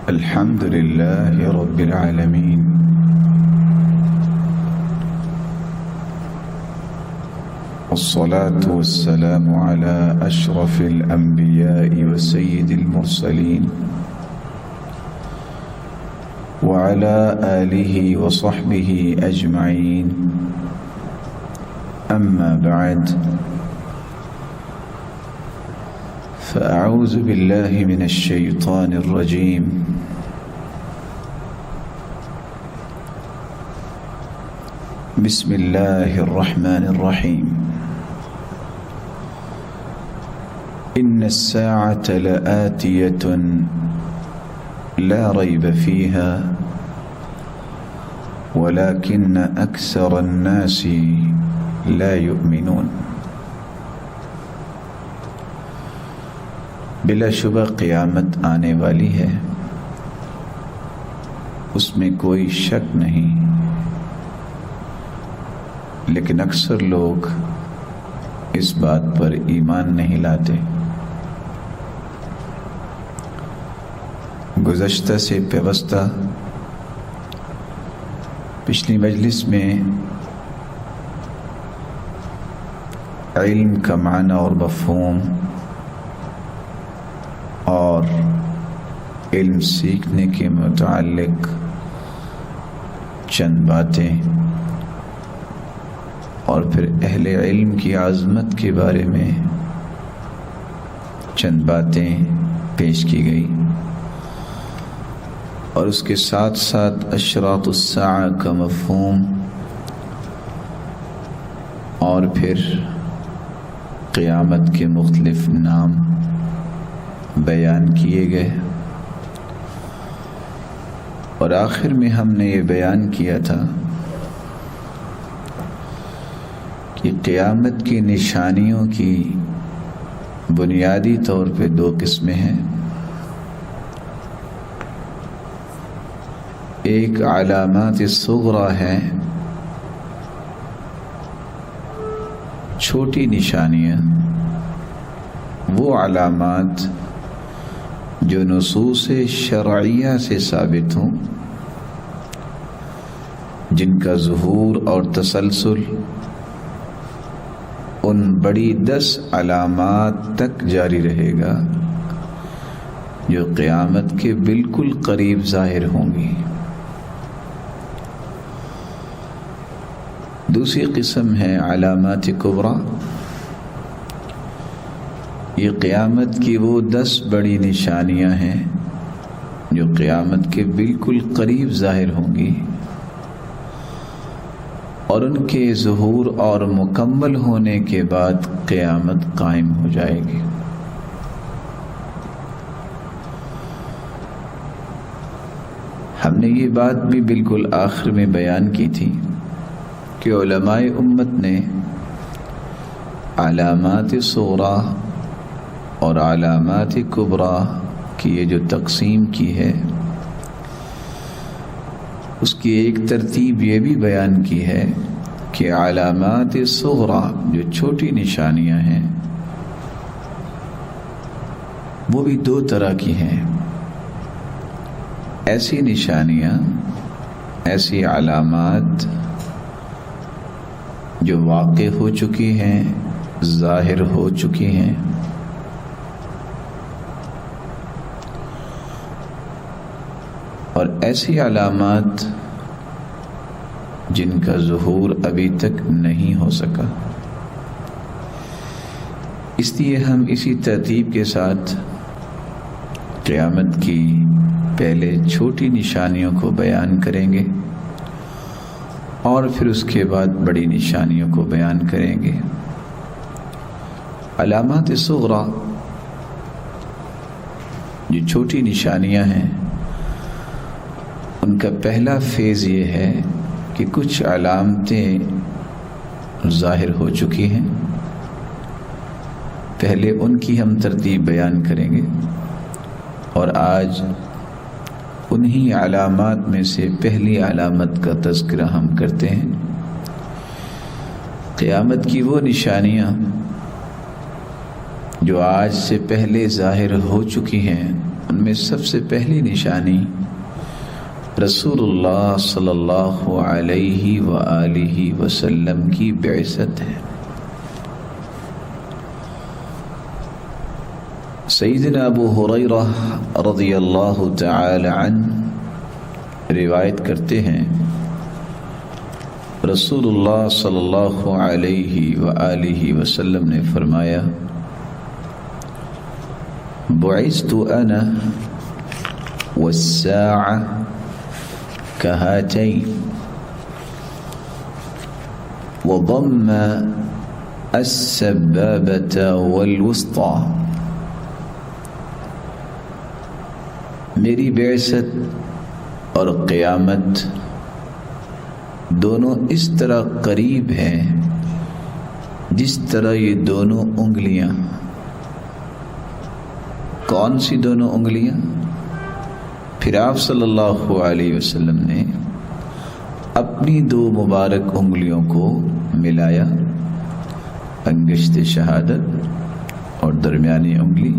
الحمد لله رب العالمين والصلاة والسلام على أشرف الأنبياء وسيد المرسلين وعلى آله وصحبه أجمعين. أما بعد، فأعوذ بالله من الشيطان الرجيم. بسم الله الرحمن الرحيم. إن الساعة لآتية لا ريب فيها ولكن أكثر الناس لا يؤمنون. بلا شبہ قیامت آنے والی ہے، اس میں کوئی شک نہیں، لیکن اکثر لوگ اس بات پر ایمان نہیں لاتے۔ گزشتہ سے پیوستہ پچھلی مجلس میں علم کا معنی اور مفہوم اور علم سیکھنے کے متعلق چند باتیں اور پھر اہل علم کی عظمت کے بارے میں چند باتیں پیش کی گئی، اور اس کے ساتھ ساتھ اشراط الساعہ کا مفہوم اور پھر قیامت کے مختلف نام بیان کیے گئے، اور آخر میں ہم نے یہ بیان کیا تھا کہ قیامت کی نشانیوں کی بنیادی طور پہ دو قسمیں ہیں۔ ایک علامات صغریٰ ہے، چھوٹی نشانیاں، وہ علامات جو نصوص شرعیہ سے ثابت ہوں، جن کا ظہور اور تسلسل ان بڑی 10 علامات تک جاری رہے گا جو قیامت کے بالکل قریب ظاہر ہوں گی۔ دوسری قسم ہے علامات کبریٰ، یہ قیامت کی وہ 10 بڑی نشانیاں ہیں جو قیامت کے بالکل قریب ظاہر ہوں گی، اور ان کے ظہور اور مکمل ہونے کے بعد قیامت قائم ہو جائے گی۔ ہم نے یہ بات بھی بالکل آخر میں بیان کی تھی کہ علماء امت نے علامات صغریٰ اور علامات کبریٰ کی یہ جو تقسیم کی ہے، اس کی ایک ترتیب یہ بھی بیان کی ہے کہ علامات صغریٰ جو چھوٹی نشانیاں ہیں وہ بھی 2 طرح کی ہیں۔ ایسی نشانیاں، ایسی علامات جو واقع ہو چکی ہیں، ظاہر ہو چکی ہیں، اور ایسی علامات جن کا ظہور ابھی تک نہیں ہو سکا۔ اس لیے ہم اسی ترتیب کے ساتھ قیامت کی پہلے چھوٹی نشانیوں کو بیان کریں گے اور پھر اس کے بعد بڑی نشانیوں کو بیان کریں گے۔ علامات صغریٰ جو چھوٹی نشانیاں ہیں، ان کا پہلا فیز یہ ہے کہ کچھ علامتیں ظاہر ہو چکی ہیں، پہلے ان کی ہم ترتیب بیان کریں گے، اور آج انہی علامات میں سے پہلی علامت کا تذکرہ ہم کرتے ہیں۔ قیامت کی وہ نشانیاں جو آج سے پہلے ظاہر ہو چکی ہیں، ان میں سب سے پہلی نشانی رسول اللہ صلی اللہ علیہ وآلہ وسلم کی بعثت ہے۔ سیدنا ابو ہریرہ رضی اللہ تعالی عنہ روایت کرتے ہیں، رسول اللہ صلی اللہ علیہ وآلہ وسلم نے فرمایا، بعثت انا والساعة كهاتين وضم السبابة والوسطى۔ میری بعثت اور قیامت دونوں اس طرح قریب ہیں جس طرح یہ دونوں انگلیاں۔ کون سی دونوں انگلیاں؟ پھر آپ صلی اللہ علیہ وسلم نے اپنی دو مبارک انگلیوں کو ملایا، انگشت شہادت اور درمیانی انگلی۔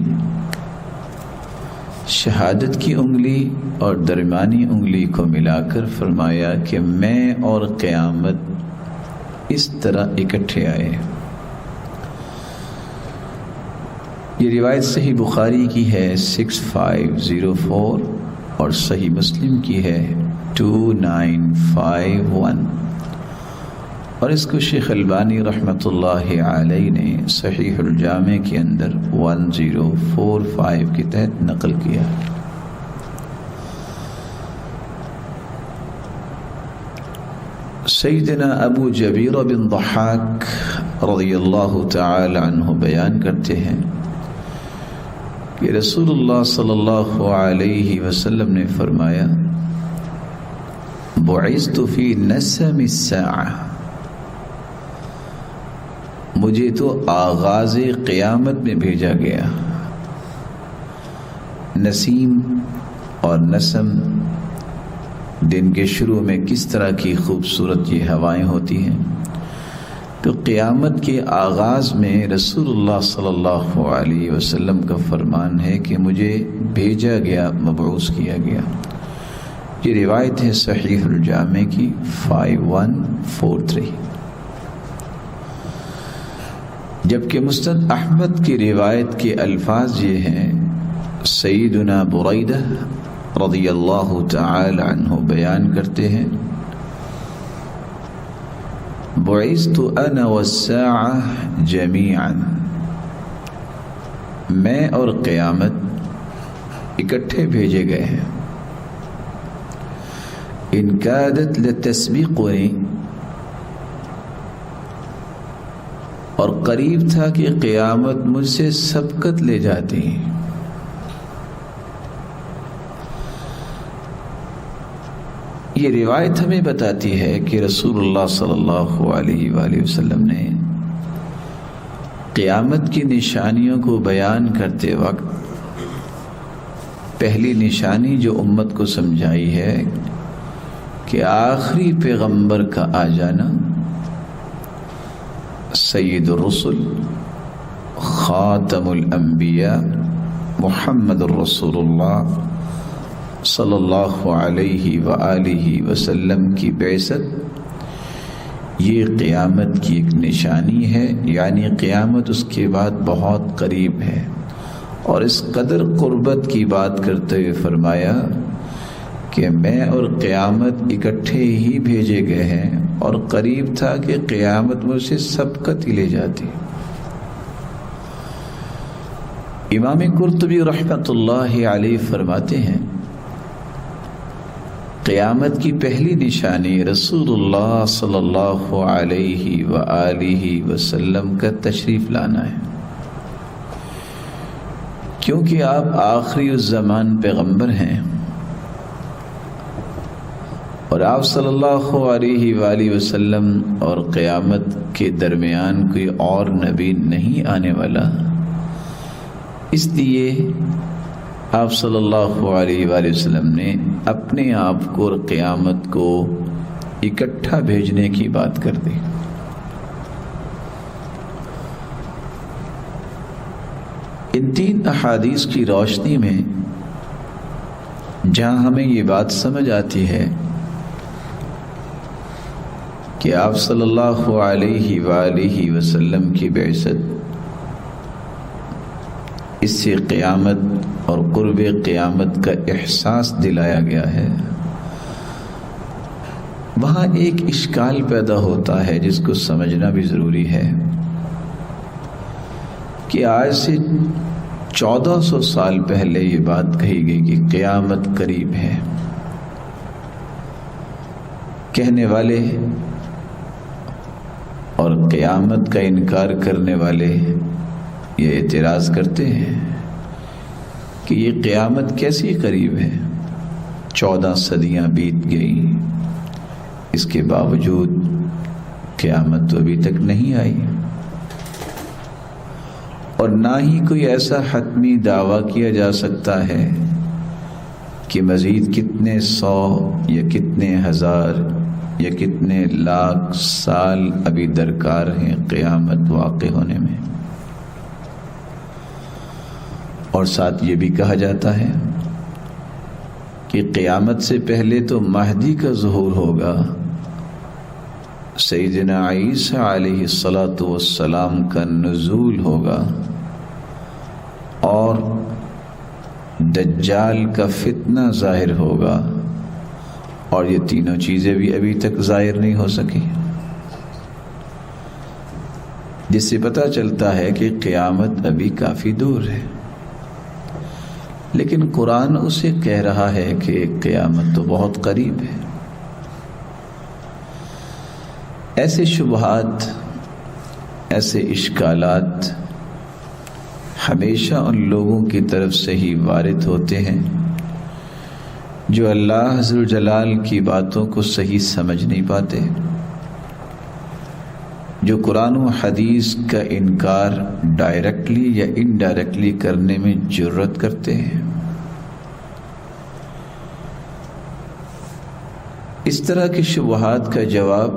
شہادت کی انگلی اور درمیانی انگلی کو ملا کر فرمایا کہ میں اور قیامت اس طرح اکٹھے آئے۔ یہ روایت صحیح بخاری کی ہے 6504 اور صحیح مسلم کی ہے 2951، اور اس کو شیخ البانی رحمۃ اللہ علیہ نے صحیح الجامع کے اندر 1045 کے تحت نقل کیا۔ سیدنا ابو جبیر بن ضحاک رضی اللہ تعالی عنہ بیان کرتے ہیں کہ رسول اللہ صلی اللہ علیہ وسلم نے فرمایا، بعثت فی نسم الساعہ، مجھے تو آغاز قیامت میں بھیجا گیا۔ نسیم اور نسم دن کے شروع میں کس طرح کی خوبصورت یہ ہوائیں ہوتی ہیں، تو قیامت کے آغاز میں رسول اللہ صلی اللہ علیہ وسلم کا فرمان ہے کہ مجھے بھیجا گیا، مبعوث کیا گیا۔ یہ روایت ہے صحیح الجامع کی 5143، جبکہ مسند احمد کی روایت کے الفاظ یہ ہیں، سیدنا بریدہ رضی اللہ تعالی عنہ بیان کرتے ہیں، بعثت انا والساعة جميعا، میں اور قیامت اکٹھے بھیجے گئے ہیں۔ ان کادت لتسبقنی، اور قریب تھا کہ قیامت مجھ سے سبقت لے جاتی۔ یہ روایت ہمیں بتاتی ہے کہ رسول اللہ صلی اللہ علیہ وآلہ وسلم نے قیامت کی نشانیوں کو بیان کرتے وقت پہلی نشانی جو امت کو سمجھائی ہے کہ آخری پیغمبر کا آ جانا، سید الرسل خاتم الانبیاء محمد الرسول اللہ صلی اللہ علیہ وآلہ وسلم کی بعثت، یہ قیامت کی ایک نشانی ہے، یعنی قیامت اس کے بعد بہت قریب ہے۔ اور اس قدر قربت کی بات کرتے ہوئے فرمایا کہ میں اور قیامت اکٹھے ہی بھیجے گئے ہیں، اور قریب تھا کہ قیامت مجھ سے سبقت ہی لے جاتی۔ امام قرطبی رحمۃ اللہ علیہ فرماتے ہیں، قیامت کی پہلی نشانی رسول اللہ صلی اللہ علیہ وآلہ وسلم کا تشریف لانا ہے، کیونکہ آپ آخری الزمان پیغمبر ہیں، اور آپ صلی اللہ علیہ وآلہ وسلم اور قیامت کے درمیان کوئی اور نبی نہیں آنے والا، اس لیے آپ صلی اللہ علیہ وآلہ وسلم نے اپنے آپ کو اور قیامت کو اکٹھا بھیجنے کی بات کر دی۔ ان 3 احادیث کی روشنی میں جہاں ہمیں یہ بات سمجھ آتی ہے کہ آپ صلی اللہ علیہ وآلہ وسلم کی بعثت، اس سے قیامت اور قرب قیامت کا احساس دلایا گیا ہے، وہاں ایک اشکال پیدا ہوتا ہے جس کو سمجھنا بھی ضروری ہے کہ آج سے 1400 سال پہلے یہ بات کہی گئی کہ قیامت قریب ہے۔ کہنے والے اور قیامت کا انکار کرنے والے یہ اعتراض کرتے ہیں کہ یہ قیامت کیسی قریب ہے، 14 صدیاں بیت گئی، اس کے باوجود قیامت تو ابھی تک نہیں آئی، اور نہ ہی کوئی ایسا حتمی دعویٰ کیا جا سکتا ہے کہ مزید کتنے 100 یا کتنے ہزار یا کتنے لاکھ سال ابھی درکار ہیں قیامت واقع ہونے میں۔ اور ساتھ یہ بھی کہا جاتا ہے کہ قیامت سے پہلے تو مہدی کا ظہور ہوگا، سیدنا عیسیٰ علیہ السلام کا نزول ہوگا، اور دجال کا فتنہ ظاہر ہوگا، اور یہ تینوں چیزیں بھی ابھی تک ظاہر نہیں ہو سکی، جس سے پتہ چلتا ہے کہ قیامت ابھی کافی دور ہے۔ لیکن قرآن اسے کہہ رہا ہے کہ قیامت تو بہت قریب ہے۔ ایسے شبہات، ایسے اشکالات ہمیشہ ان لوگوں کی طرف سے ہی وارد ہوتے ہیں جو اللہ ذوالجلال کی باتوں کو صحیح سمجھ نہیں پاتے، جو قرآن و حدیث کا انکار ڈائریکٹلی یا انڈائریکٹلی کرنے میں جرأت کرتے ہیں۔ اس طرح کے شبہات کا جواب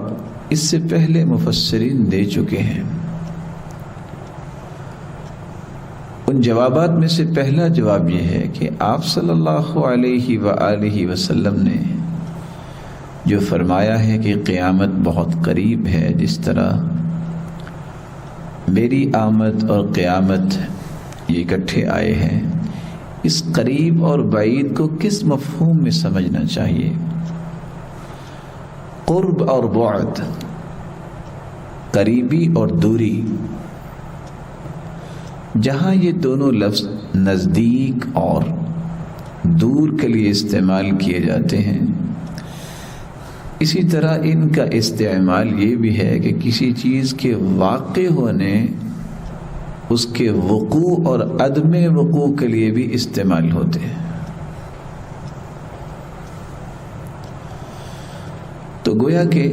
اس سے پہلے مفسرین دے چکے ہیں۔ ان جوابات میں سے پہلا جواب یہ ہے کہ آپ صلی اللہ علیہ وآلہ وسلم نے جو فرمایا ہے کہ قیامت بہت قریب ہے، جس طرح میری آمد اور قیامت یہ اکٹھے آئے ہیں، اس قریب اور بعید کو کس مفہوم میں سمجھنا چاہیے؟ قرب اور بعد، قریبی اور دوری، جہاں یہ دونوں لفظ نزدیک اور دور کے لیے استعمال کیے جاتے ہیں، اسی طرح ان کا استعمال یہ بھی ہے کہ کسی چیز کے واقع ہونے، اس کے وقوع اور عدم وقوع کے لیے بھی استعمال ہوتے ہیں۔ تو گویا کہ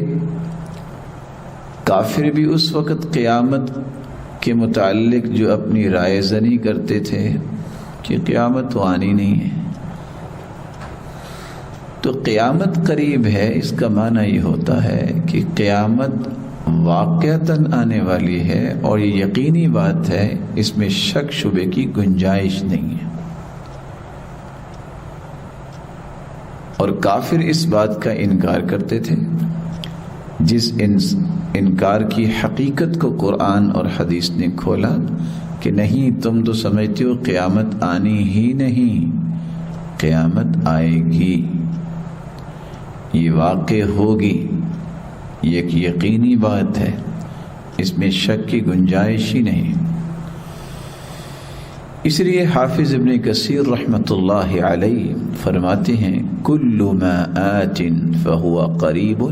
کافر بھی اس وقت قیامت کے متعلق جو اپنی رائے زنی کرتے تھے کہ قیامت تو آنی نہیں ہے، تو قیامت قریب ہے، اس کا معنی یہ ہوتا ہے کہ قیامت واقعتاً آنے والی ہے، اور یہ یقینی بات ہے، اس میں شک شبے کی گنجائش نہیں ہے۔ اور کافر اس بات کا انکار کرتے تھے، جس انکار کی حقیقت کو قرآن اور حدیث نے کھولا کہ نہیں، تم تو سمجھتے ہو قیامت آنی ہی نہیں، قیامت آئے گی، یہ واقع ہوگی، یہ ایک یقینی بات ہے، اس میں شک کی گنجائش ہی نہیں۔ اس لیے حافظ ابن کثیر رحمۃ اللہ علیہ فرماتے ہیں کل ما آت فهو قریب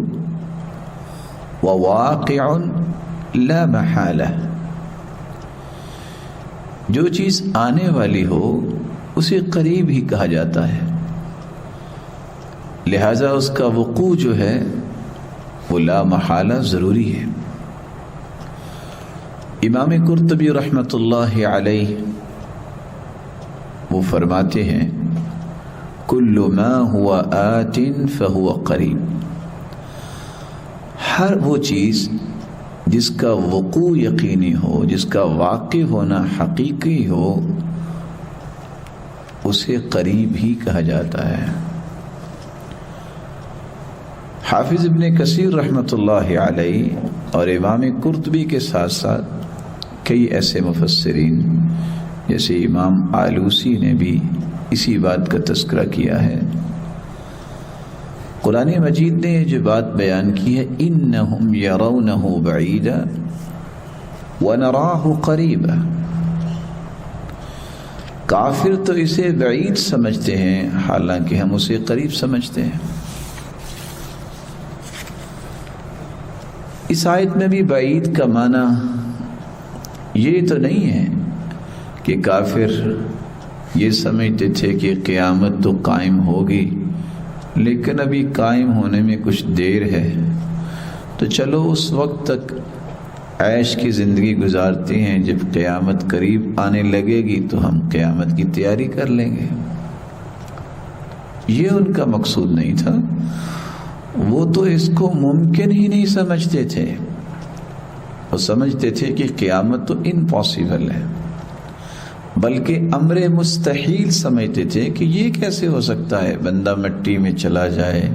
وواقع لا محالہ، جو چیز آنے والی ہو اسے قریب ہی کہا جاتا ہے، لہذا اس کا وقوع جو ہے وہ لا محالہ ضروری ہے۔ امام قرطبی رحمۃ اللہ علیہ وہ فرماتے ہیں کل ما ہوا آت فہو قریب، ہر وہ چیز جس کا وقوع یقینی ہو، جس کا واقع ہونا حقیقی ہو، اسے قریب ہی کہا جاتا ہے۔ حافظ ابن کثیر رحمۃ اللہ علیہ اور امام قرطبی کے ساتھ ساتھ کئی ایسے مفسرین جیسے امام آلوسی نے بھی اسی بات کا تذکرہ کیا ہے۔ قرآن مجید نے یہ جو بات بیان کی ہے، انہم یرونہ بعیدا ونراہ قریبا، کافر تو اسے بعید سمجھتے ہیں حالانکہ ہم اسے قریب سمجھتے ہیں۔ اس آیت میں بھی بعید کا معنی یہ تو نہیں ہے کہ کافر یہ سمجھتے تھے کہ قیامت تو قائم ہوگی لیکن ابھی قائم ہونے میں کچھ دیر ہے، تو چلو اس وقت تک عیش کی زندگی گزارتے ہیں، جب قیامت قریب آنے لگے گی تو ہم قیامت کی تیاری کر لیں گے۔ یہ ان کا مقصود نہیں تھا، وہ تو اس کو ممکن ہی نہیں سمجھتے تھے، وہ سمجھتے تھے کہ قیامت تو امپاسبل ہے، بلکہ امر مستحیل سمجھتے تھے کہ یہ کیسے ہو سکتا ہے، بندہ مٹی میں چلا جائے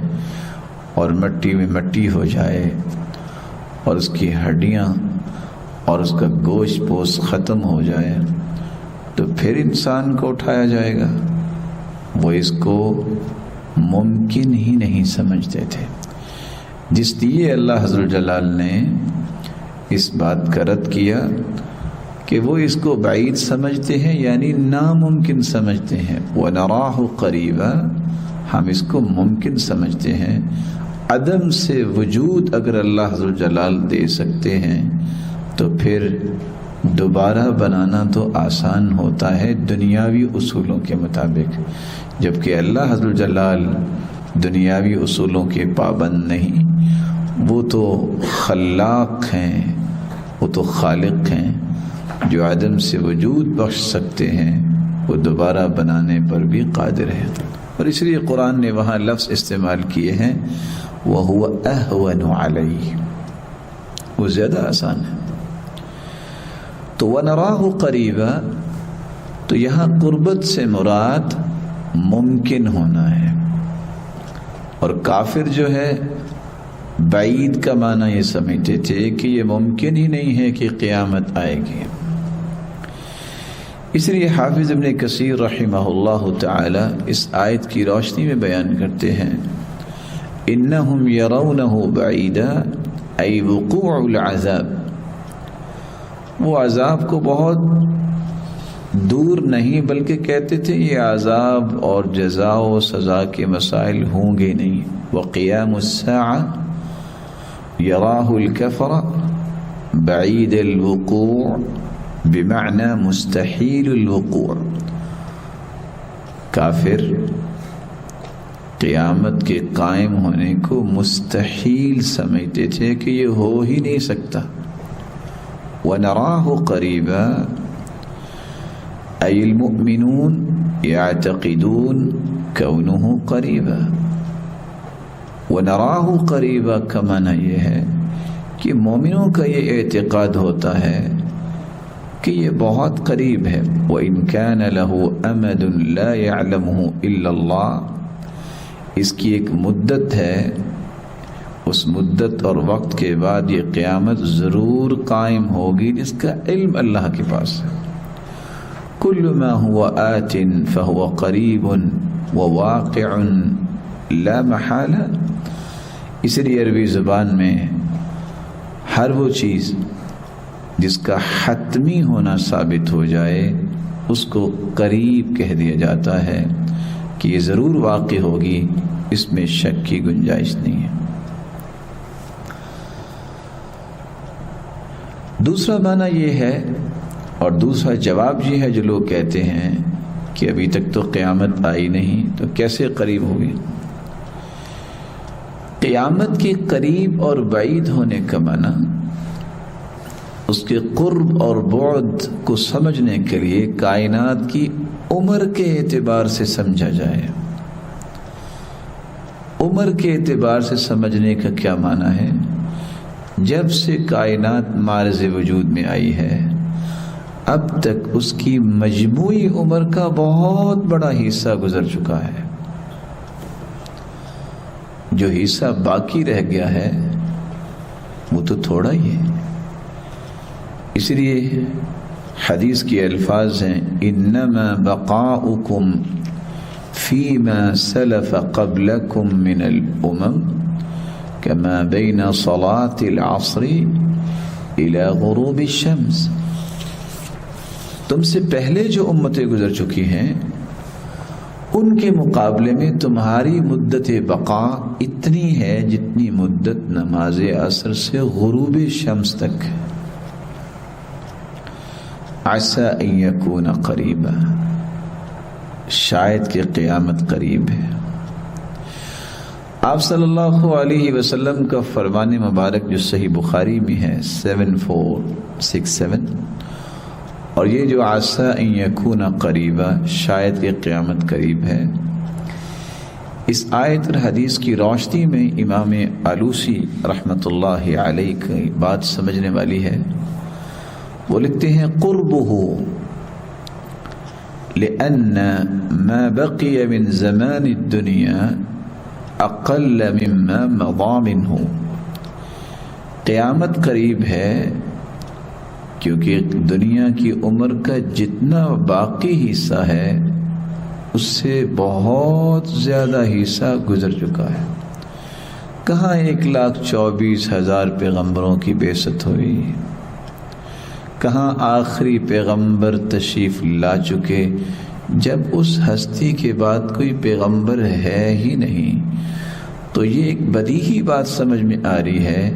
اور مٹی میں مٹی ہو جائے اور اس کی ہڈیاں اور اس کا گوشت پوست ختم ہو جائے تو پھر انسان کو اٹھایا جائے گا۔ وہ اس کو ممکن ہی نہیں سمجھتے تھے، جس لیے اللہ حضرت جلال نے اس بات کا رد کیا کہ وہ اس کو بعید سمجھتے ہیں، یعنی ناممکن سمجھتے ہیں۔ وَنَرَاهُ قَرِيبًا، ہم اس کو ممکن سمجھتے ہیں۔ عدم سے وجود اگر اللہ حضرت جلال دے سکتے ہیں تو پھر دوبارہ بنانا تو آسان ہوتا ہے دنیاوی اصولوں کے مطابق، جبکہ اللہ حضرت جلال دنیاوی اصولوں کے پابند نہیں، وہ تو خلاق ہیں، وہ تو خالق ہیں، جو عدم سے وجود بخش سکتے ہیں، وہ دوبارہ بنانے پر بھی قادر ہے۔ اور اس لیے قرآن نے وہاں لفظ استعمال کیے ہیں وَهُوَ أَهْوَنُ عَلَيْهِ، وہ زیادہ آسان ہے۔ تو وَنَرَاهُ قَرِيبًا، تو یہاں قربت سے مراد ممکن ہونا ہے، اور کافر جو ہے بعید کا معنی یہ سمجھتے تھے کہ یہ ممکن ہی نہیں ہے کہ قیامت آئے گی۔ اس لیے حافظ ابن کثیر رحمہ اللہ تعالی اس آیت کی روشنی میں بیان کرتے ہیں، انہم یرونہ بعیدا ای وقوع العذاب، وہ عذاب کو بہت دور نہیں بلکہ کہتے تھے یہ عذاب اور جزا و سزا کے مسائل ہوں گے نہیں۔ وقیام الساعہ یراہ الکفر بعید الوقوع بمعنى مستحیل الوقوع، کافر قیامت کے قائم ہونے کو مستحیل سمجھتے تھے کہ یہ ہو ہی نہیں سکتا۔ وَنَرَاهُ قَرِيبًا أي المؤمنون يعتقدون كونه قريبا، وَنَرَاهُ قَرِيبًا کا معنی یہ ہے کہ مومنوں کا یہ اعتقاد ہوتا ہے کہ یہ بہت قریب ہے۔ وَإِنْ كَانَ لَهُ أَمَدٌ لَا يَعْلَمُهُ إِلَّا اللَّهُ، اس کی ایک مدت ہے، اس مدت اور وقت کے بعد یہ قیامت ضرور قائم ہوگی جس کا علم اللہ کے پاس ہے۔ كُلُّ مَا هُوَ آتٍ فَهُوَ قَرِيبٌ وَوَاقِعٌ لَا مَحَالَ، اس لیے عربی زبان میں ہر وہ چیز جس کا حتمی ہونا ثابت ہو جائے اس کو قریب کہہ دیا جاتا ہے کہ یہ ضرور واقع ہوگی، اس میں شک کی گنجائش نہیں ہے۔ دوسرا معنی یہ ہے اور دوسرا جواب یہ ہے جو لوگ کہتے ہیں کہ ابھی تک تو قیامت آئی نہیں تو کیسے قریب ہوگی۔ قیامت کے قریب اور بعید ہونے کا معنی اس کے قرب اور بعد کو سمجھنے کے لیے کائنات کی عمر کے اعتبار سے سمجھا جائے۔ عمر کے اعتبار سے سمجھنے کا کیا معنی ہے؟ جب سے کائنات معرض وجود میں آئی ہے اب تک اس کی مجموعی عمر کا بہت بڑا حصہ گزر چکا ہے. جو حصہ باقی رہ گیا ہے وہ تو تھوڑا ہی ہے. اس لیے حدیث کے الفاظ ہیں انما بقاؤکم فیما سلف قبلکم من الامم کما بین صلاة العصر الى غروب الشمس. تم سے پہلے جو امتیں گزر چکی ہیں ان کے مقابلے میں تمہاری مدت بقا اتنی ہے جتنی مدت نماز عصر سے غروب شمس تک ہے. عسى ان يكون قریبا، شاید کہ قیامت قریب ہے. آپ صلی اللہ علیہ وسلم کا فرمان مبارک جو صحیح بخاری میں ہے 7467، اور یہ جو عسى ان يكون قریبا، شاید کہ قیامت قریب ہے، اس آیت اور حدیث کی روشنی میں امام آلوسی رحمۃ اللہ علیہ کی بات سمجھنے والی ہے. وہ لکھتے ہیں قربہ لأن ما بقي من زمان الدنيا اقل مما مضى منه. قیامت قریب ہے کیونکہ دنیا کی عمر کا جتنا باقی حصہ ہے اس سے بہت زیادہ حصہ گزر چکا ہے. کہاں 1,24,000 پیغمبروں کی بعثت ہوئی، کہاں آخری پیغمبر تشریف لا چکے جب اس ہستی کے بعد کوئی پیغمبر ہے ہی نہیں. تو یہ ایک بدیہی بات سمجھ میں آ رہی ہے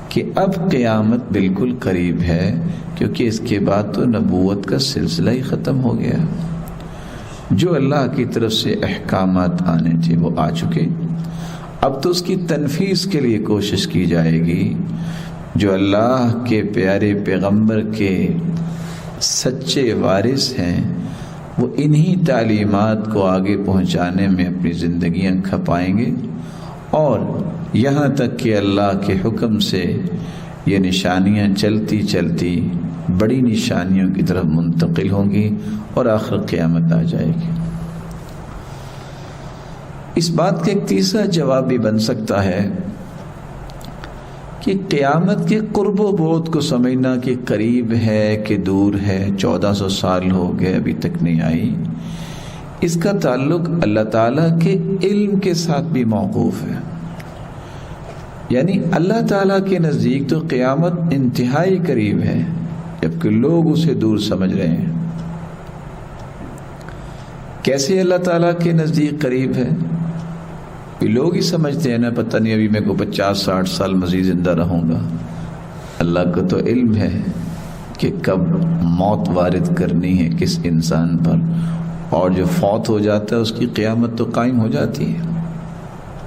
کہ اب قیامت بالکل قریب ہے، کیونکہ اس کے بعد تو نبوت کا سلسلہ ہی ختم ہو گیا. جو اللہ کی طرف سے احکامات آنے تھے وہ آ چکے، اب تو اس کی تنفیذ کے لیے کوشش کی جائے گی. جو اللہ کے پیارے پیغمبر کے سچے وارث ہیں وہ انہی تعلیمات کو آگے پہنچانے میں اپنی زندگیاں کھپائیں گے، اور یہاں تک کہ اللہ کے حکم سے یہ نشانیاں چلتی چلتی بڑی نشانیوں کی طرف منتقل ہوں گی اور آخر قیامت آ جائے گی. اس بات کا ایک تیسرا جواب بھی بن سکتا ہے کہ قیامت کے قرب و بعد کو سمجھنا کہ قریب ہے کہ دور ہے، 1400 سال ہو گئے ابھی تک نہیں آئی، اس کا تعلق اللہ تعالیٰ کے علم کے ساتھ بھی موقوف ہے. یعنی اللہ تعالیٰ کے نزدیک تو قیامت انتہائی قریب ہے جبکہ لوگ اسے دور سمجھ رہے ہیں. کیسے اللہ تعالیٰ کے نزدیک قریب ہے؟ لوگ ہی سمجھتے ہیں نا پتہ نہیں ابھی میں کو 50-60 سال مزید زندہ رہوں گا. اللہ کو تو علم ہے کہ کب موت وارد کرنی ہے کس انسان پر، اور جو فوت ہو جاتا ہے اس کی قیامت تو قائم ہو جاتی ہے.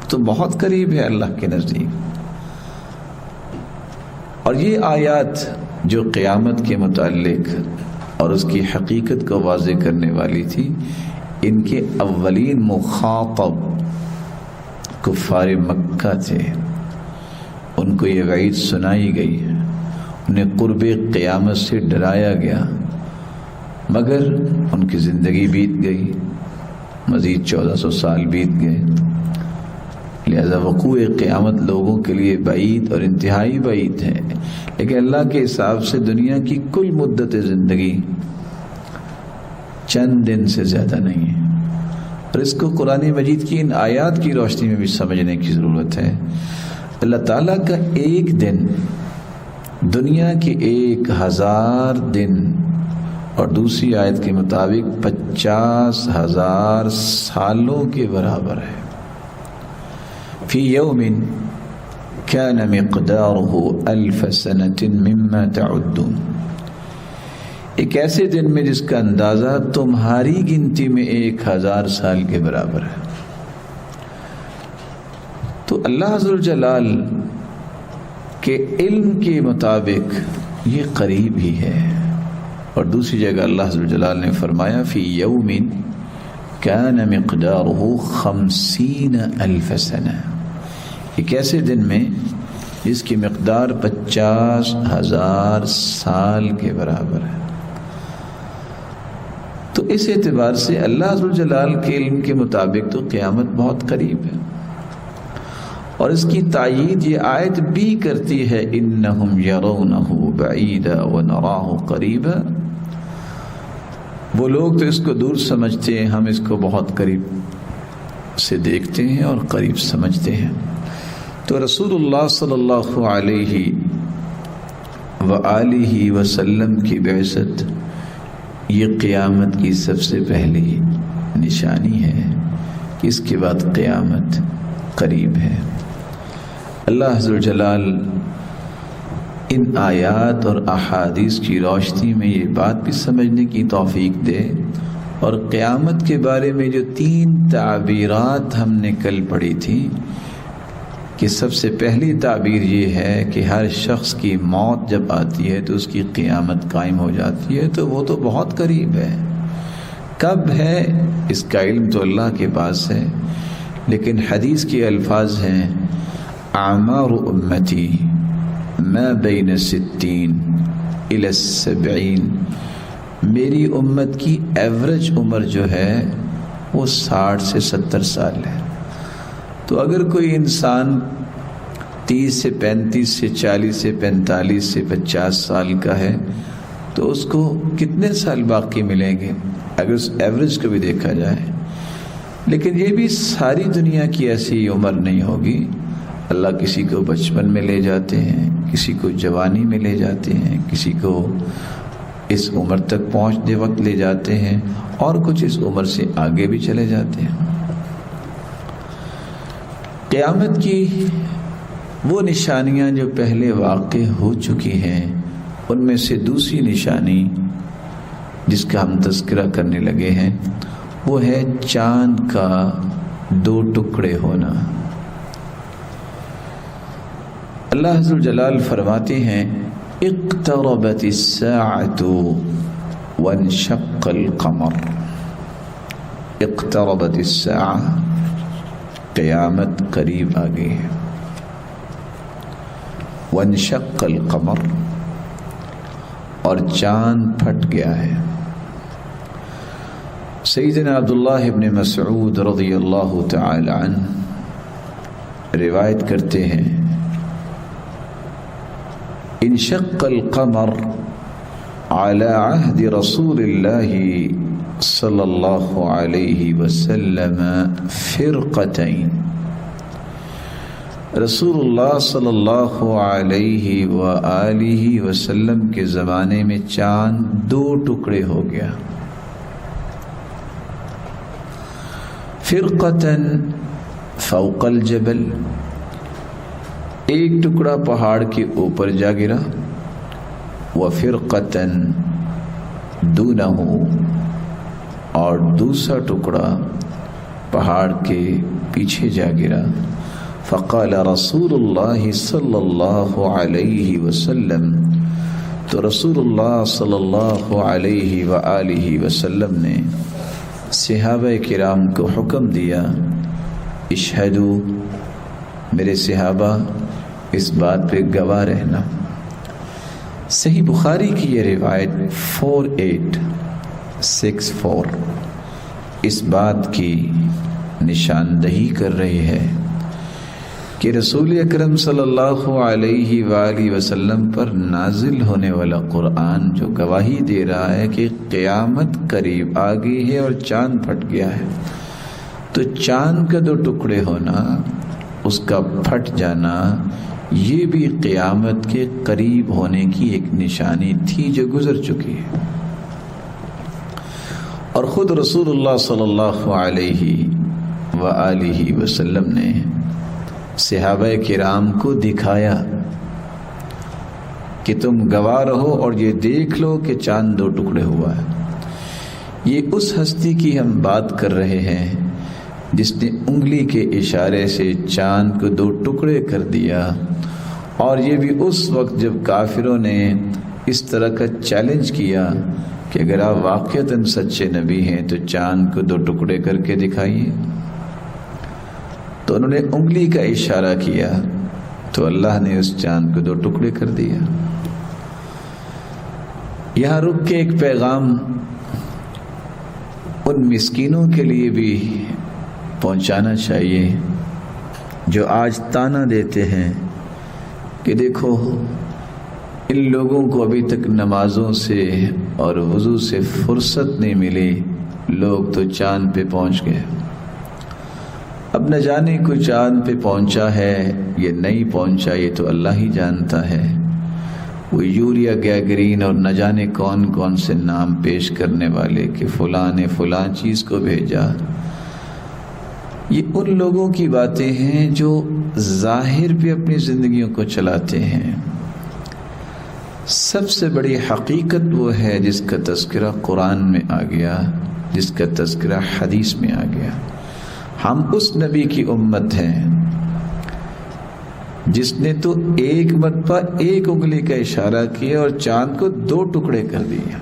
تو بہت قریب ہے اللہ کے نزدیک. اور یہ آیات جو قیامت کے متعلق اور اس کی حقیقت کو واضح کرنے والی تھی، ان کے اولین مخاطب کفار مکہ تھے. ان کو یہ وعید سنائی گئی، انہیں قرب قیامت سے ڈرایا گیا، مگر ان کی زندگی بیت گئی، مزید 1400 سال بیت گئے. لہذا وقوع قیامت لوگوں کے لیے بعید اور انتہائی بعید ہے، لیکن اللہ کے حساب سے دنیا کی کل مدت زندگی چند دن سے زیادہ نہیں ہے. اور اس کو قرآن مجید کی ان آیات کی روشنی میں بھی سمجھنے کی ضرورت ہے. اللہ تعالیٰ کا ایک دن دنیا کے 1000 دن اور دوسری آیت کے مطابق 50,000 سالوں کے برابر ہے. فی یوم کان مقدارہ 1000 سنة مما تعدون. ایک ایسے دن میں جس کا اندازہ تمہاری گنتی میں 1000 سال کے برابر ہے. تو اللہ عز و جلال کے علم کے مطابق یہ قریب ہی ہے. اور دوسری جگہ اللہ عز و جلال نے فرمایا فی یوم کان مقدارہ 50,000 سنہ. ایک ایسے دن میں جس کی مقدار 50,000 سال کے برابر ہے۔ تو اس اعتبار سے اللہ ذوالجلال کے علم کے مطابق تو قیامت بہت قریب ہے، اور اس کی تائید یہ آیت بھی کرتی ہے انہم یرونہ بعیدا ونراہ قریبا۔ وہ لوگ تو اس کو دور سمجھتے ہیں، ہم اس کو بہت قریب سے دیکھتے ہیں اور قریب سمجھتے ہیں۔ تو رسول اللہ صلی اللہ علیہ وآلہ وسلم کی بعثت یہ قیامت کی سب سے پہلی نشانی ہے کہ اس کے بعد قیامت قریب ہے۔ اللہ ذوالجلال ان آیات اور احادیث کی روشنی میں یہ بات بھی سمجھنے کی توفیق دے، اور قیامت کے بارے میں جو 3 تعبیرات ہم نے کل پڑھی تھی کہ سب سے پہلی تعبیر یہ ہے کہ ہر شخص کی موت جب آتی ہے تو اس کی قیامت قائم ہو جاتی ہے، تو وہ تو بہت قریب ہے۔ کب ہے اس کا علم تو اللہ کے پاس ہے، لیکن حدیث کے الفاظ ہیں اعمار امتی ما بین 60 الی 70، میری امت کی ایوریج عمر جو ہے وہ 60 سے 70 سال ہے۔ تو اگر کوئی انسان 30 سے 35 سے 40 سے 45 سے 50 سال کا ہے تو اس کو کتنے سال باقی ملیں گے اگر اس ایوریج کو بھی دیکھا جائے؟ لیکن یہ بھی ساری دنیا کی ایسی عمر نہیں ہوگی۔ اللہ کسی کو بچپن میں لے جاتے ہیں، کسی کو جوانی میں لے جاتے ہیں، کسی کو اس عمر تک پہنچنے وقت لے جاتے ہیں، اور کچھ اس عمر سے آگے بھی چلے جاتے ہیں۔ قیامت کی وہ نشانیاں جو پہلے واقع ہو چکی ہیں، ان میں سے دوسری نشانی جس کا ہم تذکرہ کرنے لگے ہیں وہ ہے چاند کا 2 ٹکڑے ہونا۔ اللہ عز و جلال فرماتے ہیں اقتربت الساعۃ وانشق القمر۔ اقتربت الساعہ، قیامت قریب آ گئی ہے۔ وانشق القمر، اور چاند پھٹ گیا ہے۔ سیدنا عبداللہ ابن مسعود رضی اللہ تعالی عنہ روایت کرتے ہیں انشق القمر على عهد رسول الله صلی اللہ علیہ وسلم فرقتین۔ رسول اللہ صلی اللہ علیہ وآلہ وسلم کے زمانے میں چاند 2 ٹکڑے ہو گیا۔ فرقتن فوق الجبل، ایک ٹکڑا پہاڑ کے اوپر جا گرا، وفرقتن دونہ، اور دوسرا ٹکڑا پہاڑ کے پیچھے جا گرا۔ فقال رسول اللہ صلی اللہ علیہ وسلم، تو رسول اللہ صلی اللہ علیہ وآلہ وسلم نے صحابہ کرام کو حکم دیا اشہدو، میرے صحابہ اس بات پہ گواہ رہنا۔ صحیح بخاری کی یہ روایت 4864 اس بات کی نشاندہی کر رہی ہے کہ رسول اکرم صلی اللہ علیہ وآلہ وسلم پر نازل ہونے والا قرآن جو گواہی دے رہا ہے کہ قیامت قریب آ گئی ہے اور چاند پھٹ گیا ہے، تو چاند کا 2 ٹکڑے ہونا، اس کا پھٹ جانا، یہ بھی قیامت کے قریب ہونے کی ایک نشانی تھی جو گزر چکی ہے۔ اور خود رسول اللہ صلی اللہ علیہ وآلہ وسلم نے صحابہ کرام کو دکھایا کہ تم گواہ رہو اور یہ دیکھ لو کہ چاند 2 ٹکڑے ہوا ہے۔ یہ اس ہستی کی ہم بات کر رہے ہیں جس نے انگلی کے اشارے سے چاند کو 2 ٹکڑے کر دیا، اور یہ بھی اس وقت جب کافروں نے اس طرح کا چیلنج کیا کہ اگر آپ واقعتاً سچے نبی ہیں تو چاند کو 2 ٹکڑے کر کے دکھائیے۔ تو انہوں نے انگلی کا اشارہ کیا، تو اللہ نے اس چاند کو 2 ٹکڑے کر دیا۔ یہاں رک کے ایک پیغام ان مسکینوں کے لیے بھی پہنچانا چاہیے جو آج طعنہ دیتے ہیں کہ دیکھو ان لوگوں کو ابھی تک نمازوں سے اور وضو سے فرصت نہیں ملی، لوگ تو چاند پہ پہنچ گئے۔ اب نہ جانے کوئی چاند پہ پہنچا ہے یا نہیں پہنچا، یہ تو اللہ ہی جانتا ہے۔ وہ یوریا گیگرین اور نہ جانے کون کون سے نام پیش کرنے والے کہ فلاں نے فلاں چیز کو بھیجا، یہ ان لوگوں کی باتیں ہیں جو ظاہر پہ اپنی زندگیوں کو چلاتے ہیں۔ سب سے بڑی حقیقت وہ ہے جس کا تذکرہ قرآن میں آ گیا، جس کا تذکرہ حدیث میں آ گیا۔ ہم اس نبی کی امت ہیں جس نے تو ایک مرتبہ ایک انگلی کا اشارہ کیا اور چاند کو 2 ٹکڑے کر دیا۔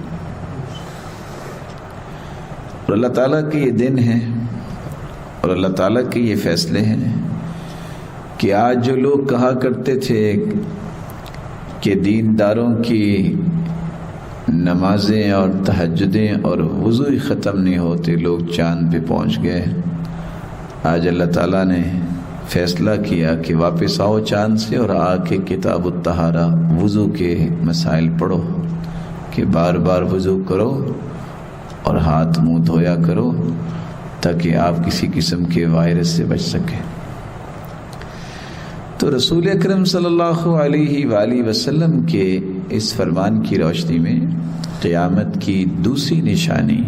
اور اللہ تعالیٰ کے یہ دن ہیں اور اللہ تعالیٰ کے یہ فیصلے ہیں کہ آج جو لوگ کہا کرتے تھے کہ دینداروں کی نمازیں اور تہجدیں اور وضو ہی ختم نہیں ہوتے، لوگ چاند پہ پہنچ گئے۔ آج اللہ تعالیٰ نے فیصلہ کیا کہ واپس آؤ چاند سے اور آ کے کتاب الطہارہ وضو کے مسائل پڑھو کہ بار بار وضو کرو اور ہاتھ منہ دھویا کرو تاکہ آپ کسی قسم کے وائرس سے بچ سکیں۔ تو رسول اکرم صلی اللہ علیہ وآلہ وسلم کے اس فرمان کی روشنی میں قیامت کی دوسری نشانی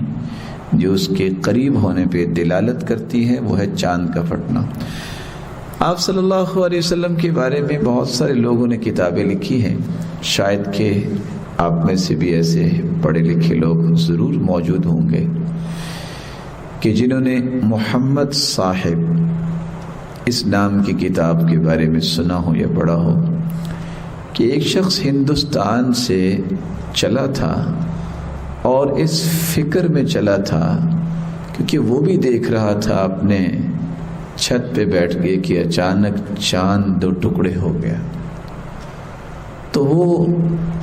جو اس کے قریب ہونے پہ دلالت کرتی ہے وہ ہے چاند کا پھٹنا۔ آپ صلی اللہ علیہ وسلم کے بارے میں بہت سارے لوگوں نے کتابیں لکھی ہیں، شاید کہ آپ میں سے بھی ایسے پڑھے لکھے لوگ ضرور موجود ہوں گے کہ جنہوں نے محمد صاحب اس نام کی کتاب کے بارے میں سنا ہو یا پڑھا ہو کہ ایک شخص ہندوستان سے چلا تھا اور اس فکر میں چلا تھا کیونکہ وہ بھی دیکھ رہا تھا اپنے چھت پہ بیٹھ گئے کہ اچانک چاند 2 ٹکڑے ہو گیا۔ تو وہ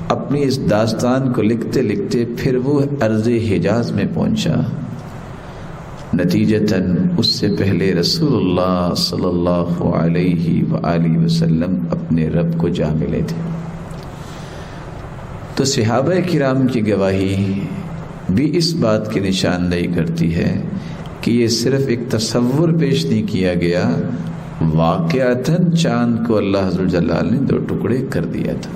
اپنی اس داستان کو لکھتے لکھتے پھر وہ ارض حجاز میں پہنچا۔ نتیجتاً اس سے پہلے رسول اللہ صلی اللہ علیہ وآلہ وسلم اپنے رب کو جا ملے تھے۔ تو صحابہ کرام کی گواہی بھی اس بات کی نشاندہی کرتی ہے کہ یہ صرف ایک تصور پیش نہیں کیا گیا، واقعتاً چاند کو اللہ عز و جل نے 2 ٹکڑے کر دیا تھا۔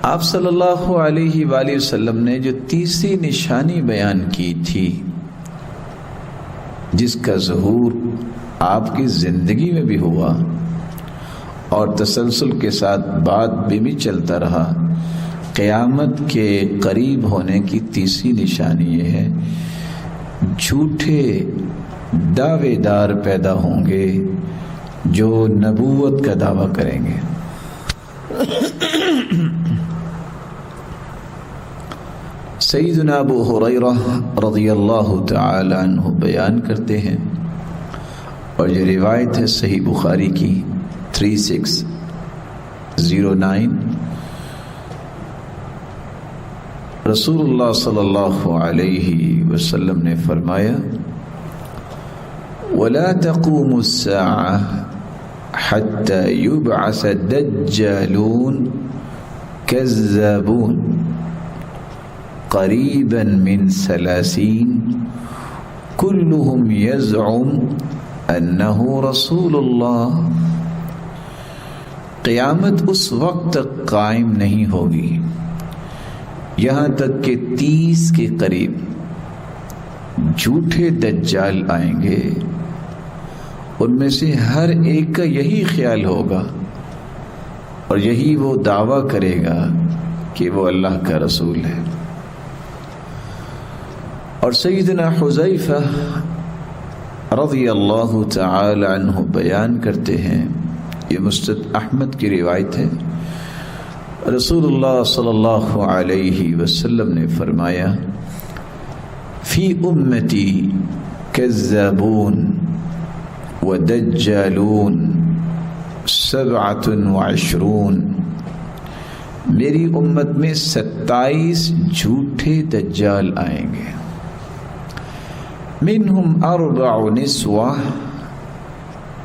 آپ صلی اللہ علیہ وآلہ وسلم نے جو تیسری نشانی بیان کی تھی جس کا ظہور آپ کی زندگی میں بھی ہوا اور تسلسل کے ساتھ بعد بھی چلتا رہا، قیامت کے قریب ہونے کی تیسری نشانی یہ ہے جھوٹے دعوے دار پیدا ہوں گے جو نبوت کا دعویٰ کریں گے۔ سیدنا ابو ہریرہ رضی اللہ تعالی عنہ بیان کرتے ہیں اور یہ روایت ہے صحیح بخاری کی 3609، رسول اللہ صلی اللہ علیہ وسلم نے فرمایا وَلَا تَقُومُ السَّاعَةُ حَتَّى يُبْعَثَ الدَّجَّالُونَ كَذَّابُونَ قَرِيبًا مِنْ 30 كُلُّهُمْ يَزْعُمُ أَنَّهُ رَسُولُ اللَّهِ۔ قیامت اس وقت تک قائم نہیں ہوگی یہاں تک کہ 30 کے قریب جھوٹے دجال آئیں گے، ان میں سے ہر ایک کا یہی خیال ہوگا اور یہی وہ دعویٰ کرے گا کہ وہ اللہ کا رسول ہے۔ اور سیدنا حذیفہ رضی اللہ تعالی عنہ بیان کرتے ہیں، یہ مسند احمد کی روایت ہے، رسول اللہ صلی اللہ علیہ وسلم نے فرمایا فی امتی کذابون ودجالون 27، میری امت میں 27 جھوٹے دجال آئیں گے. منہم 4 نسوہ،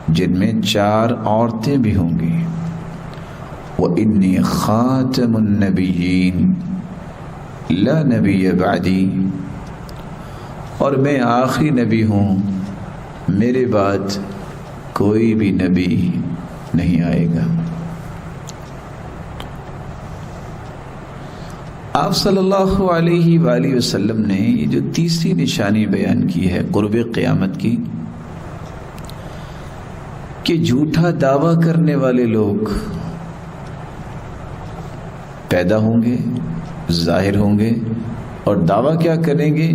جن میں 4 عورتیں بھی ہوں گی. وإنی خاتم النبیین لا نبی بعدی، اور میں آخری نبی ہوں، میرے بعد کوئی بھی نبی نہیں آئے گا. آپ صلی اللہ علیہ وآلہ وسلم نے یہ جو تیسری نشانی بیان کی ہے قرب قیامت کی، کہ جھوٹا دعویٰ کرنے والے لوگ پیدا ہوں گے، ظاہر ہوں گے، اور دعویٰ کیا کریں گے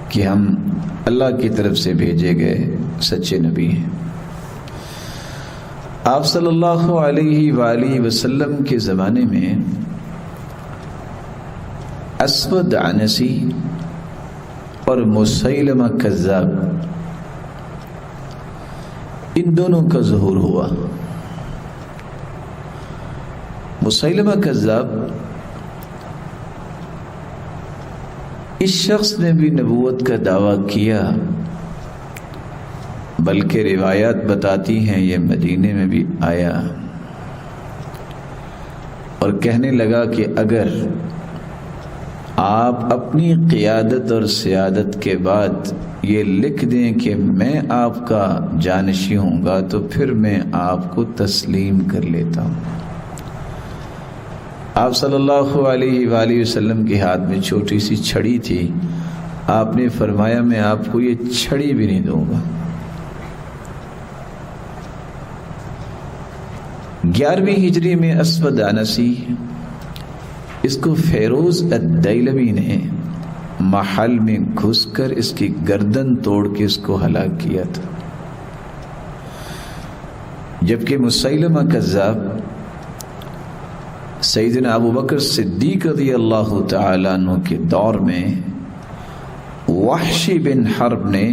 کہ ہم اللہ کی طرف سے بھیجے گئے سچے نبی ہیں. آپ صلی اللہ علیہ وآلہ وسلم کے زمانے میں اسود عنسی اور مسیلمہ کذاب، ان دونوں کا ظہور ہوا. مسیلمہ کذاب اس شخص نے بھی نبوت کا دعویٰ کیا، بلکہ روایات بتاتی ہیں یہ مدینے میں بھی آیا اور کہنے لگا کہ اگر آپ اپنی قیادت اور سیادت کے بعد یہ لکھ دیں کہ میں آپ کا جانشین ہوں گا تو پھر میں آپ کو تسلیم کر لیتا ہوں. آپ صلی اللہ علیہ وآلہ وسلم کے ہاتھ میں چھوٹی سی چھڑی تھی. آپ نے فرمایا میں آپ کو یہ چھڑی بھی نہیں دوں گا. 11ویں ہجری میں اسود عنسی، اس کو فیروز الدیلوی نے محل میں گھس کر اس کی گردن توڑ کے اس کو ہلاک کیا تھا. جبکہ مسیلمہ کذاب سیدنا ابو بکر صدیق رضی اللہ تعالیٰ عنہ کے دور میں وحشی بن حرب نے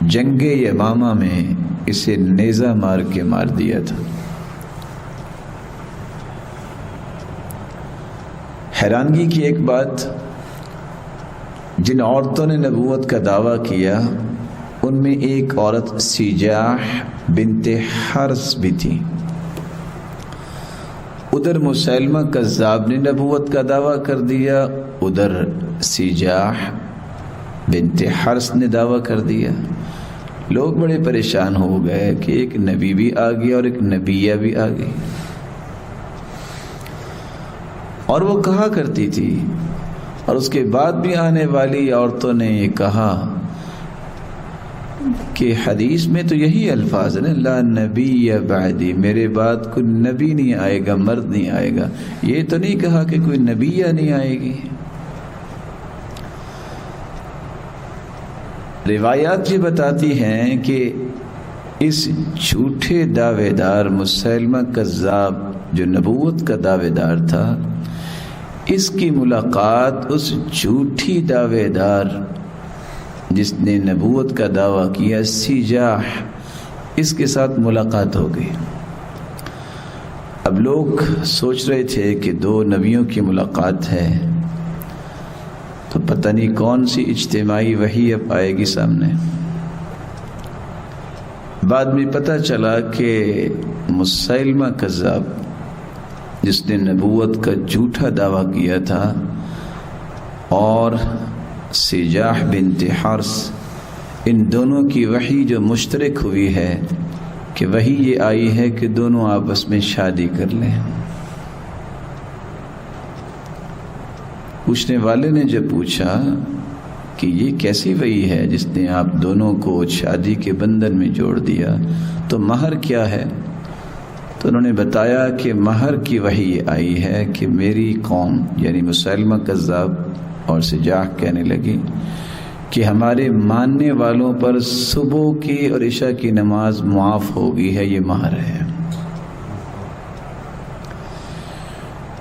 جنگ یمامہ میں اسے نیزہ مار کے مار دیا تھا. حیرانگی کی ایک بات، جن عورتوں نے نبوت کا دعویٰ کیا ان میں ایک عورت سیجاح بنت حرس بھی تھی. ادھر مسیلمہ کذاب نے نبوت کا دعویٰ کر دیا، ادھر سیجاح بنت حرس نے دعویٰ کر دیا. لوگ بڑے پریشان ہو گئے کہ ایک نبی بھی آ گیا اور ایک نبیہ بھی آ گئی. اور وہ کہا کرتی تھی، اور اس کے بعد بھی آنے والی عورتوں نے یہ کہا کہ حدیث میں تو یہی الفاظ ہیں، لا نبی بعدی، میرے بعد کوئی نبی نہیں آئے گا، مرد نہیں آئے گا. یہ تو نہیں کہا کہ کوئی نبیہ نہیں آئے گی. روایات یہ بتاتی ہیں کہ اس جھوٹے دعوے دار مسیلمہ کذاب جو نبوت کا دعوے دار تھا، اس کی ملاقات اس جھوٹی دعوے دار جس نے نبوت کا دعویٰ کیا سیجاح، اس کے ساتھ ملاقات ہو گئی. اب لوگ سوچ رہے تھے کہ 2 نبیوں کی ملاقات ہے تو پتہ نہیں کون سی اجتماعی وحی اب آئے گی سامنے. بعد میں پتہ چلا کہ مسیلمہ کذاب جس نے نبوت کا جھوٹا دعویٰ کیا تھا اور سیجاح بنت حرس، ان دونوں کی وحی جو مشترک ہوئی ہے کہ وحی یہ آئی ہے کہ دونوں آپس میں شادی کر لیں. پوچھنے والے نے جب پوچھا کہ یہ کیسی وحی ہے جس نے آپ دونوں کو شادی کے بندھن میں جوڑ دیا، تو مہر کیا ہے؟ تو انہوں نے بتایا کہ مہر کی وحی یہ آئی ہے کہ میری قوم یعنی مسیلمہ کذاب اور سیجاح کہنے لگی کہ ہمارے ماننے والوں پر صبح کی اور عشاء کی نماز معاف ہوگی ہے، یہ مہر ہے.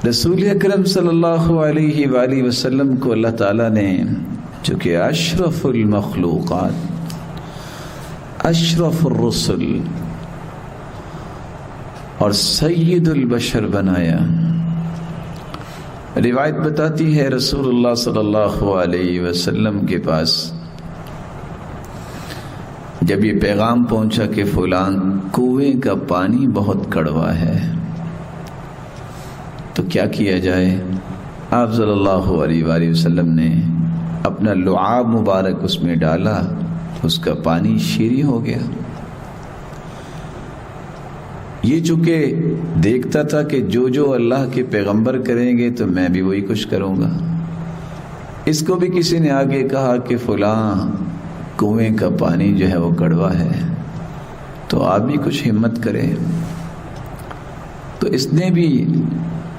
رسول اکرم صلی اللہ علیہ وآلہ وسلم کو اللہ تعالیٰ نے چونکہ اشرف المخلوقات، اشرف الرسل اور سید البشر بنایا۔ روایت بتاتی ہے رسول اللہ صلی اللہ علیہ وسلم کے پاس جب یہ پیغام پہنچا کہ فلاں کنویں کا پانی بہت کڑوا ہے تو کیا کیا جائے، آپ صلی اللہ علیہ وآلہ وسلم نے اپنا لعاب مبارک اس میں ڈالا، اس کا پانی شیریں ہو گیا۔ یہ چونکہ دیکھتا تھا کہ جو اللہ کے پیغمبر کریں گے تو میں بھی وہی کچھ کروں گا۔ اس کو بھی کسی نے آگے کہا کہ فلاں کنویں کا پانی جو ہے وہ کڑوا ہے، تو آپ بھی کچھ ہمت کریں۔ تو اس نے بھی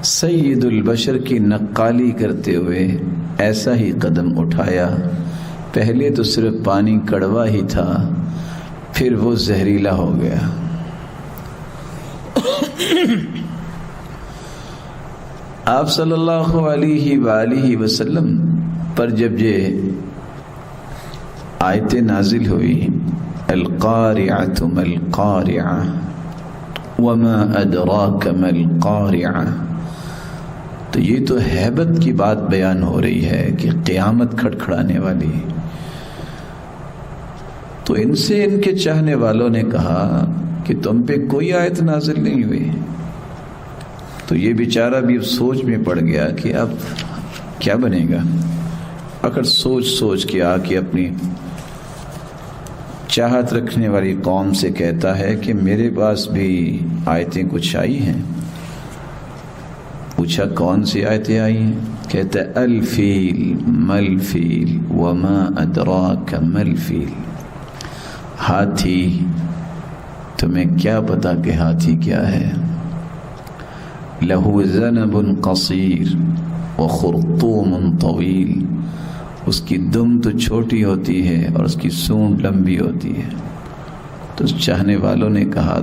سید البشر کی نقالی کرتے ہوئے ایسا ہی قدم اٹھایا۔ پہلے تو صرف پانی کڑوا ہی تھا، پھر وہ زہریلا ہو گیا۔ آپ صلی اللہ علیہ وآلہ وسلم پر جب یہ آیت نازل ہوئی، القارعۃ ما القارعہ وما ادراک ما القارعہ، تو یہ تو ہیبت کی بات بیان ہو رہی ہے کہ قیامت کھڑکھڑانے والی۔ تو ان سے ان کے چاہنے والوں نے کہا کہ تم پہ کوئی آیت نازل نہیں ہوئی۔ تو یہ بیچارہ بھی سوچ میں پڑ گیا کہ اب کیا بنے گا۔ اگر سوچ کے آ کے اپنی چاہت رکھنے والی قوم سے کہتا ہے کہ میرے پاس بھی آیتیں کچھ آئی ہیں۔ پوچھا کون سی آیتیں آئی ہیں؟ کہتا ہے الفیل مل فیل وما ادراک مل فیل، ہاتھی، تمہیں کیا پتا کہ ہاتھی کیا ہے؟ لہو ذنب قصیر وخرطوم طویل، اس کی دم تو چھوٹی ہوتی ہے اور اس کی سونڈ لمبی ہوتی ہے۔ تو چاہنے والوں نے کہا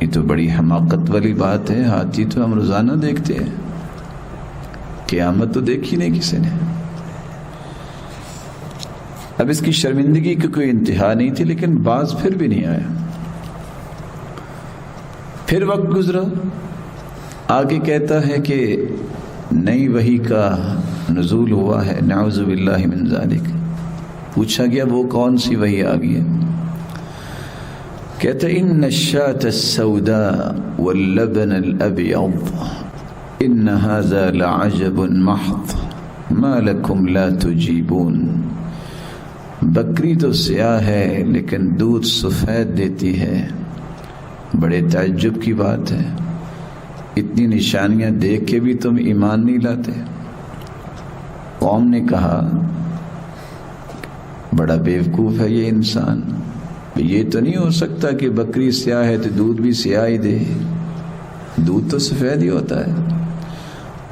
یہ تو بڑی حماقت والی بات ہے، ہاتھی تو ہم روزانہ دیکھتے ہیں، قیامت تو دیکھی نہیں کسی نے۔ اب اس کی شرمندگی کی کوئی انتہا نہیں تھی، لیکن باز پھر بھی نہیں آیا۔ پھر وقت گزرا، آگے کہتا ہے کہ نئی وحی کا نزول ہوا ہے، نعوذ باللہ من ذالک۔ پوچھا گیا وہ کون سی وحی آ گئی ہے؟ کہتا ہے ان الشاة السوداء واللبن الابیض ان هذا لعجب محض ما لکم لا تجیبون۔ بکری تو سیاہ ہے لیکن دودھ سفید دیتی ہے، بڑے تعجب کی بات ہے، اتنی نشانیاں دیکھ کے بھی تم ایمان نہیں لاتے۔ قوم نے کہا بڑا بیوقوف ہے یہ انسان، یہ تو نہیں ہو سکتا کہ بکری سیاہ ہے تو دودھ بھی سیاہ ہی دے، دودھ تو سفید ہی ہوتا ہے۔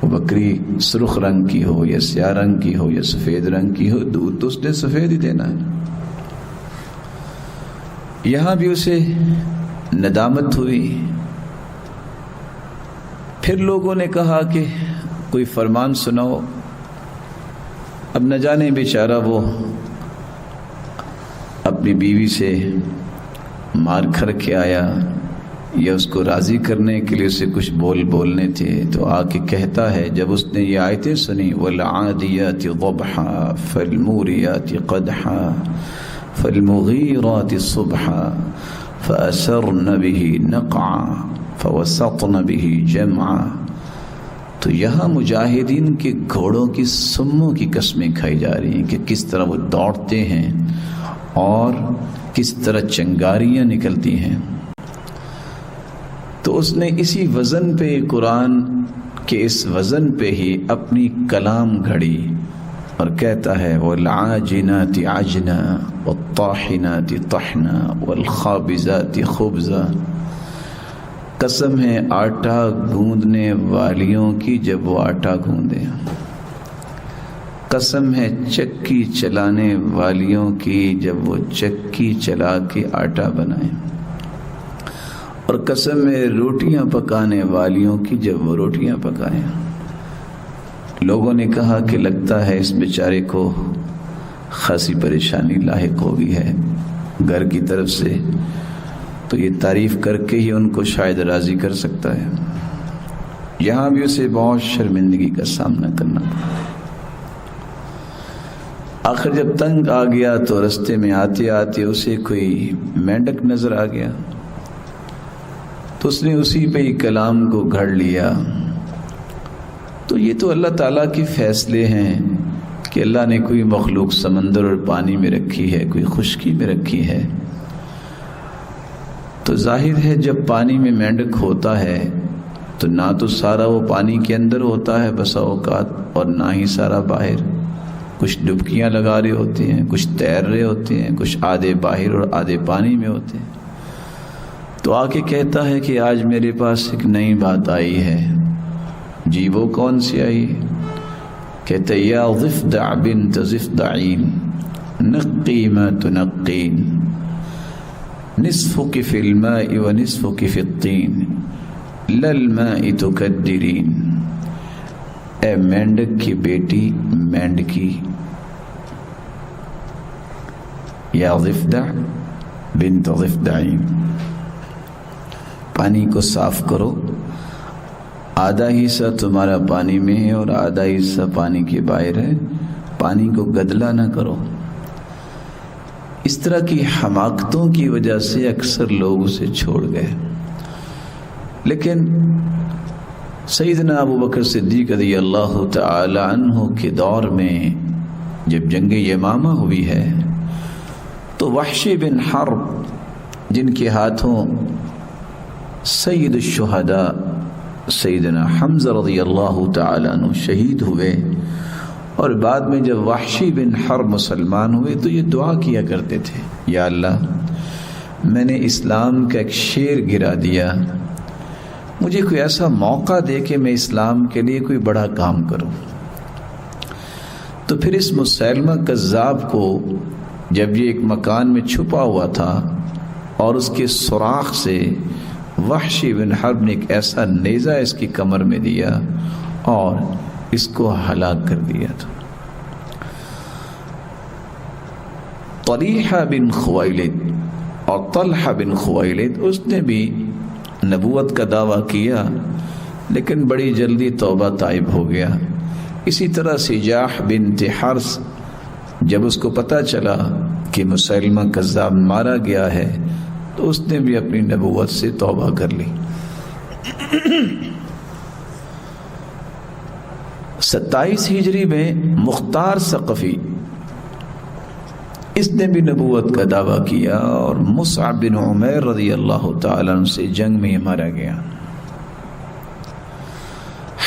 وہ بکری سرخ رنگ کی ہو یا سیاہ رنگ کی ہو یا سفید رنگ کی ہو، دودھ تو اس نے سفید ہی دینا ہے۔ یہاں بھی اسے ندامت ہوئی۔ پھر لوگوں نے کہا کہ کوئی فرمان سناؤ۔ اب نہ جانے بیچارہ وہ اپنی بیوی سے مار کر کے آیا یا اس کو راضی کرنے کے لیے اسے کچھ بولنے تھے، تو آ کے کہتا ہے جب اس نے یہ آیتیں سنی والعادیات ضبحا فالموریات قدحا فالمغیرات صبحا فأثرن به نقعا فوسطن به جمعا، تو یہاں مجاہدین کے گھوڑوں کی سموں کی قسمیں کھائی جا رہی ہیں کہ کس طرح وہ دوڑتے ہیں اور کس طرح چنگاریاں نکلتی ہیں۔ تو اس نے اسی وزن پہ قرآن کے اس وزن پہ ہی اپنی کلام گھڑی اور کہتا ہے والعاجنات عجنا والطاحنات طحنا والخابزات خبزا، قسم ہے آٹا گوندنے والیوں کی جب وہ آٹا گوندے، قسم ہے چکی چلانے والیوں کی جب وہ چکی چلا کے آٹا بنائیں، اور قسم ہے روٹیاں پکانے والیوں کی جب وہ روٹیاں پکائیں۔ لوگوں نے کہا کہ لگتا ہے اس بیچارے کو خاصی پریشانی لاحق ہو گئی ہے، گھر کی طرف سے، تو یہ تعریف کر کے ہی ان کو شاید راضی کر سکتا ہے، یہاں بھی اسے بہت شرمندگی کا سامنا کرنا پڑا۔ آخر جب تنگ آ گیا تو رستے میں آتے آتے اسے کوئی مینڈک نظر آ گیا، تو اس نے اسی پہ ہی کلام کو گھڑ لیا۔ تو یہ تو اللہ تعالیٰ کے فیصلے ہیں کہ اللہ نے کوئی مخلوق سمندر اور پانی میں رکھی ہے، کوئی خشکی میں رکھی ہے، تو ظاہر ہے جب پانی میں مینڈک ہوتا ہے تو نہ تو سارا وہ پانی کے اندر ہوتا ہے بسا اوقات، اور نہ ہی سارا باہر، کچھ ڈبکیاں لگا رہے ہوتے ہیں، کچھ تیر رہے ہوتے ہیں، کچھ آدھے باہر اور آدھے پانی میں ہوتے ہیں۔ تو آ کے کہتا ہے کہ آج میرے پاس ایک نئی بات آئی ہے۔ جی وہ کون سی آئی؟ کہتے یا ضفدع بنت ضفدعین نقی ما تنقین نصفک فی الماء ونصفک فی الطین للماء تکدرین۔ اے مینڈک کی بیٹی مینڈکی، یا ضفدع بنت ضفدعین، پانی کو صاف کرو، آدھا حصہ تمہارا پانی میں ہے اور آدھا حصہ پانی کے باہر ہے، پانی کو گدلا نہ کرو۔ اس طرح کی حماقتوں کی وجہ سے اکثر لوگ اسے چھوڑ گئے، لیکن سیدنا ابو بکر صدیق رضی اللہ تعالی عنہ کے دور میں جب جنگ یمامہ ہوئی ہے تو وحشی بن حرب، جن کے ہاتھوں سید الشہداء سیدنا حمزہ رضی اللہ تعالی عنہ شہید ہوئے، اور بعد میں جب وحشی بن حرب مسلمان ہوئے تو یہ دعا کیا کرتے تھے، یا اللہ میں نے اسلام کا ایک شیر گرا دیا، مجھے کوئی ایسا موقع دے کہ میں اسلام کے لیے کوئی بڑا کام کروں۔ تو پھر اس مسیلمہ کذاب کو جب یہ ایک مکان میں چھپا ہوا تھا اور اس کے سوراخ سے وحشی بن حرب نے ایک ایسا نیزہ اس کی کمر میں دیا اور اس کو ہلاک کر دیا تھا۔ طلیحہ بن خویلد اور طلحہ بن خویلد، اس نے بھی نبوت کا دعویٰ کیا لیکن بڑی جلدی توبہ طائب ہو گیا۔ اسی طرح سجاح بنت حرث، جب اس کو پتہ چلا کہ مسیلمہ کذاب مارا گیا ہے تو اس نے بھی اپنی نبوت سے توبہ کر لی۔ 27 ہجری میں مختار ثقفی، اس نے بھی نبوت کا دعویٰ کیا اور مصعب بن عمیر رضی اللہ تعالیٰ عنہ سے جنگ میں مارا گیا۔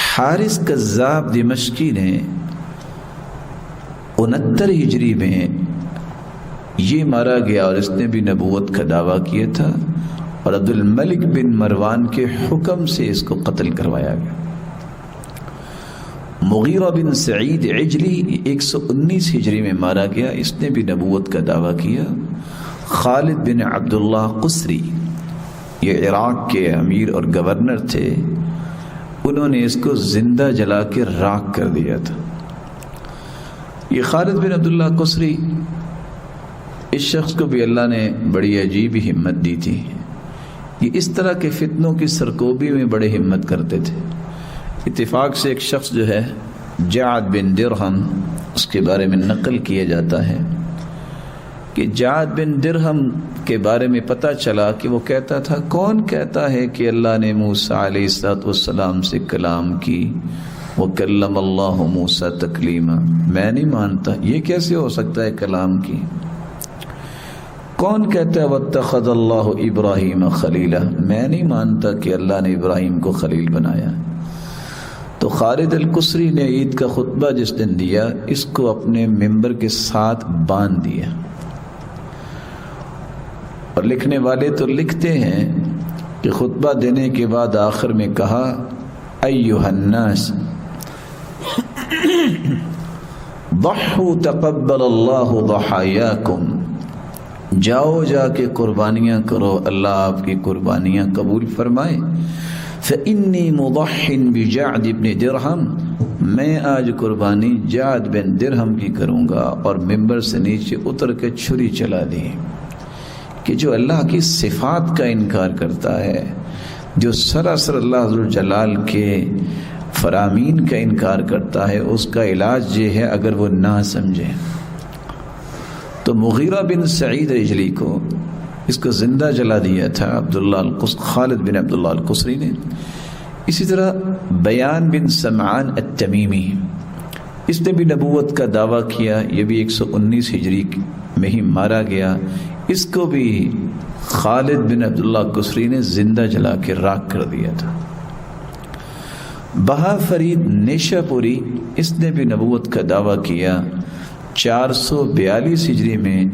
حارث کذاب دمشقی نے 69 ہجری میں یہ مارا گیا اور اس نے بھی نبوت کا دعویٰ کیا تھا، اور عبد الملک بن مروان کے حکم سے اس کو قتل کروایا گیا۔ مغیرہ بن سعید عجلی 119 ہجری میں مارا گیا، اس نے بھی نبوت کا دعویٰ کیا۔ خالد بن عبداللہ قسری، یہ عراق کے امیر اور گورنر تھے، انہوں نے اس کو زندہ جلا کے راکھ کر دیا تھا۔ یہ خالد بن عبداللہ قسری، اس شخص کو بھی اللہ نے بڑی عجیب ہمت دی تھی، یہ اس طرح کے فتنوں کی سرکوبی میں بڑے ہمت کرتے تھے۔ اتفاق سے ایک شخص جو ہے جعد بن درہم، اس کے بارے میں نقل کیا جاتا ہے کہ جعد بن درہم کے بارے میں پتہ چلا کہ وہ کہتا تھا، کون کہتا ہے کہ اللہ نے موسیٰ علیہ السلام سے کلام کی، وَكَلَّمَ اللَّهُ مُوسَىٰ تَكْلِيمًا، میں نہیں مانتا، یہ کیسے ہو سکتا ہے کلام کی؟ کون کہتا ہے وَاتَّخَذَ اللَّهُ إِبْرَاهِيمَ خَلِيلًا، میں نہیں مانتا کہ اللہ نے ابراہیم کو خلیل بنایا۔ تو خالد القسری نے عید کا خطبہ جس دن دیا، اس کو اپنے ممبر کے ساتھ باندھ دیا، اور لکھنے والے تو لکھتے ہیں کہ خطبہ دینے کے بعد آخر میں کہا، ایھا الناس ضحوا تقبل اللہ ضحایاکم، جاؤ جا کے قربانیاں کرو، اللہ آپ کی قربانیاں قبول فرمائے۔ فإنی مضح بجعد بن درہم، میں آج قربانی جعد بن درہم کی کروں گا، اور ممبر سے نیچے اتر کے چھری چلا دی۔ کہ جو اللہ کی صفات کا انکار کرتا ہے، جو سراسر اللہ ذو الجلال کے فرامین کا انکار کرتا ہے، اس کا علاج یہ ہے اگر وہ نہ سمجھے۔ تو مغیرہ بن سعید رجلی کو اس کو زندہ جلا دیا تھا خالد بن عبداللہ القصری نے۔ اسی طرح بیان بن سمعان التمیمی، اس نے بھی نبوت کا دعویٰ کیا، یہ بھی 119 ہجری میں ہی مارا گیا۔ اس کو بھی خالد بن عبداللہ القصری نے زندہ جلا کے راکھ کر دیا تھا۔ بہا فرید نیشا پوری، اس نے بھی نبوت کا دعویٰ کیا 442 ہجری میں۔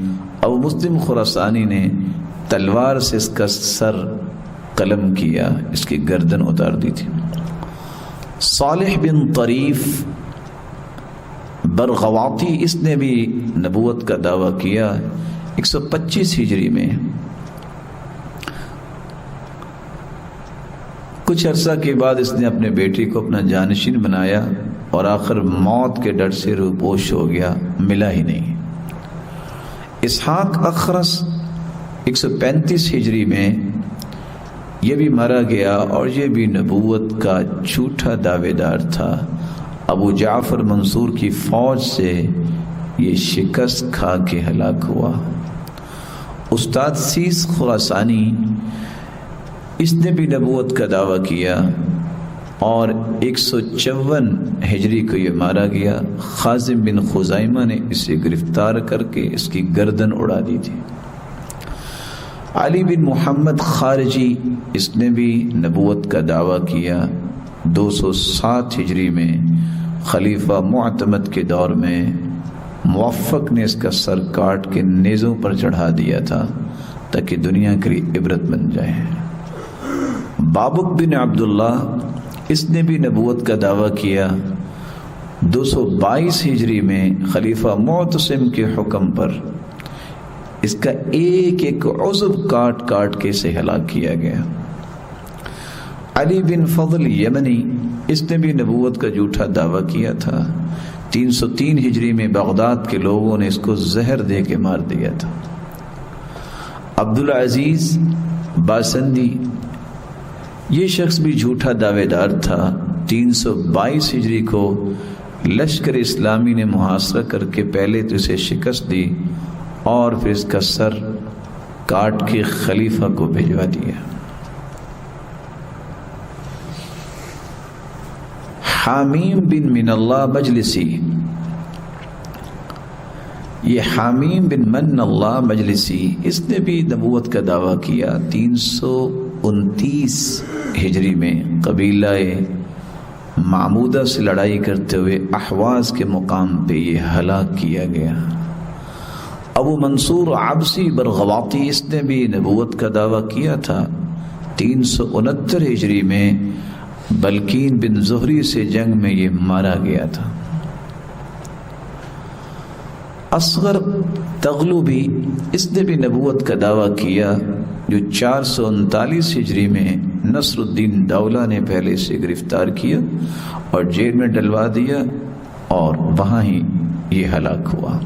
ابو مسلم خراسانی نے تلوار سے اس کا سر قلم کیا، اس کی گردن اتار دی تھی۔ صالح بن طریف برغواتی، اس نے بھی نبوت کا دعویٰ کیا 125 ہجری میں۔ کچھ عرصہ کے بعد اس نے اپنے بیٹی کو اپنا جانشین بنایا اور آخر موت کے ڈر سے روپوش ہو گیا، ملا ہی نہیں۔ اسحاق اخرس 135 ہجری میں یہ بھی مارا گیا اور یہ بھی نبوت کا جھوٹا دعوے دار تھا۔ ابو جعفر منصور کی فوج سے یہ شکست کھا کے ہلاک ہوا۔ استاد سیس خراسانی، اس نے بھی نبوت کا دعویٰ کیا اور 154 ہجری کو یہ مارا گیا۔ خازم بن خزائمہ نے اسے گرفتار کر کے اس کی گردن اڑا دی تھی۔ علی بن محمد خارجی، اس نے بھی نبوت کا دعویٰ کیا 207 ہجری میں۔ خلیفہ معتمد کے دور میں موفق نے اس کا سر کاٹ کے نیزوں پر چڑھا دیا تھا تاکہ دنیا کے لیے عبرت بن جائے۔ بابک بن عبداللہ، اس نے بھی نبوت کا دعویٰ کیا 222 ہجری میں۔ خلیفہ معتصم کے حکم پر اس کا ایک ایک عضو کاٹ کاٹ کے اسے ہلاک کیا گیا۔ علی بن فضل یمنی، اس نے بھی نبوت کا جھوٹا دعویٰ کیا تھا۔ 303 ہجری میں بغداد کے لوگوں نے اس کو زہر دے کے مار دیا تھا۔ عبدالعزیز باسندی، یہ شخص بھی جھوٹا دعوے دار تھا۔ 322 ہجری کو لشکر اسلامی نے محاصرہ کر کے پہلے تو اسے شکست دی اور پھر اس کا سر کاٹ کے خلیفہ کو بھجوا دیا۔ حامیم بن من اللہ مجلسی، یہ حامیم بن من اللہ مجلسی، اس نے بھی نبوت کا دعویٰ کیا 329 ہجری میں۔ قبیلہ معمودہ سے لڑائی کرتے ہوئے احواز کے مقام پہ یہ ہلاک کیا گیا۔ ابو منصور عبسی برغواتی، اس نے بھی نبوت کا دعویٰ کیا تھا 369 ہجری میں۔ بلقین بن زہری سے جنگ میں یہ مارا گیا تھا۔ اصغر تغلبی، اس نے بھی نبوت کا دعویٰ کیا جو 439 ہجری میں نصر الدین دولہ نے پہلے سے گرفتار کیا اور جیل میں ڈلوا دیا اور وہاں ہی یہ ہلاک ہوا۔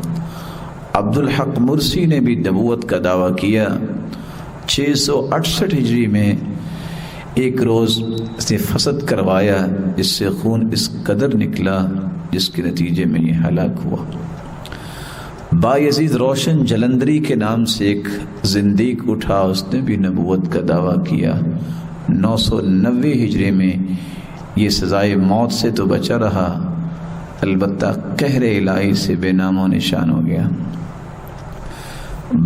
عبدالحق مرسی نے بھی نبوت کا دعویٰ کیا 668 ہجری میں۔ ایک روز اس نے فسد کروایا جس سے خون اس قدر نکلا جس کے نتیجے میں یہ ہلاک ہوا۔ بایزید روشن جلندری کے نام سے ایک زندیق اٹھا، اس نے بھی نبوت کا دعویٰ کیا 990 ہجری میں۔ یہ سزائے موت سے تو بچا رہا، البتہ قہر الہی سے بے نام و نشان ہو گیا۔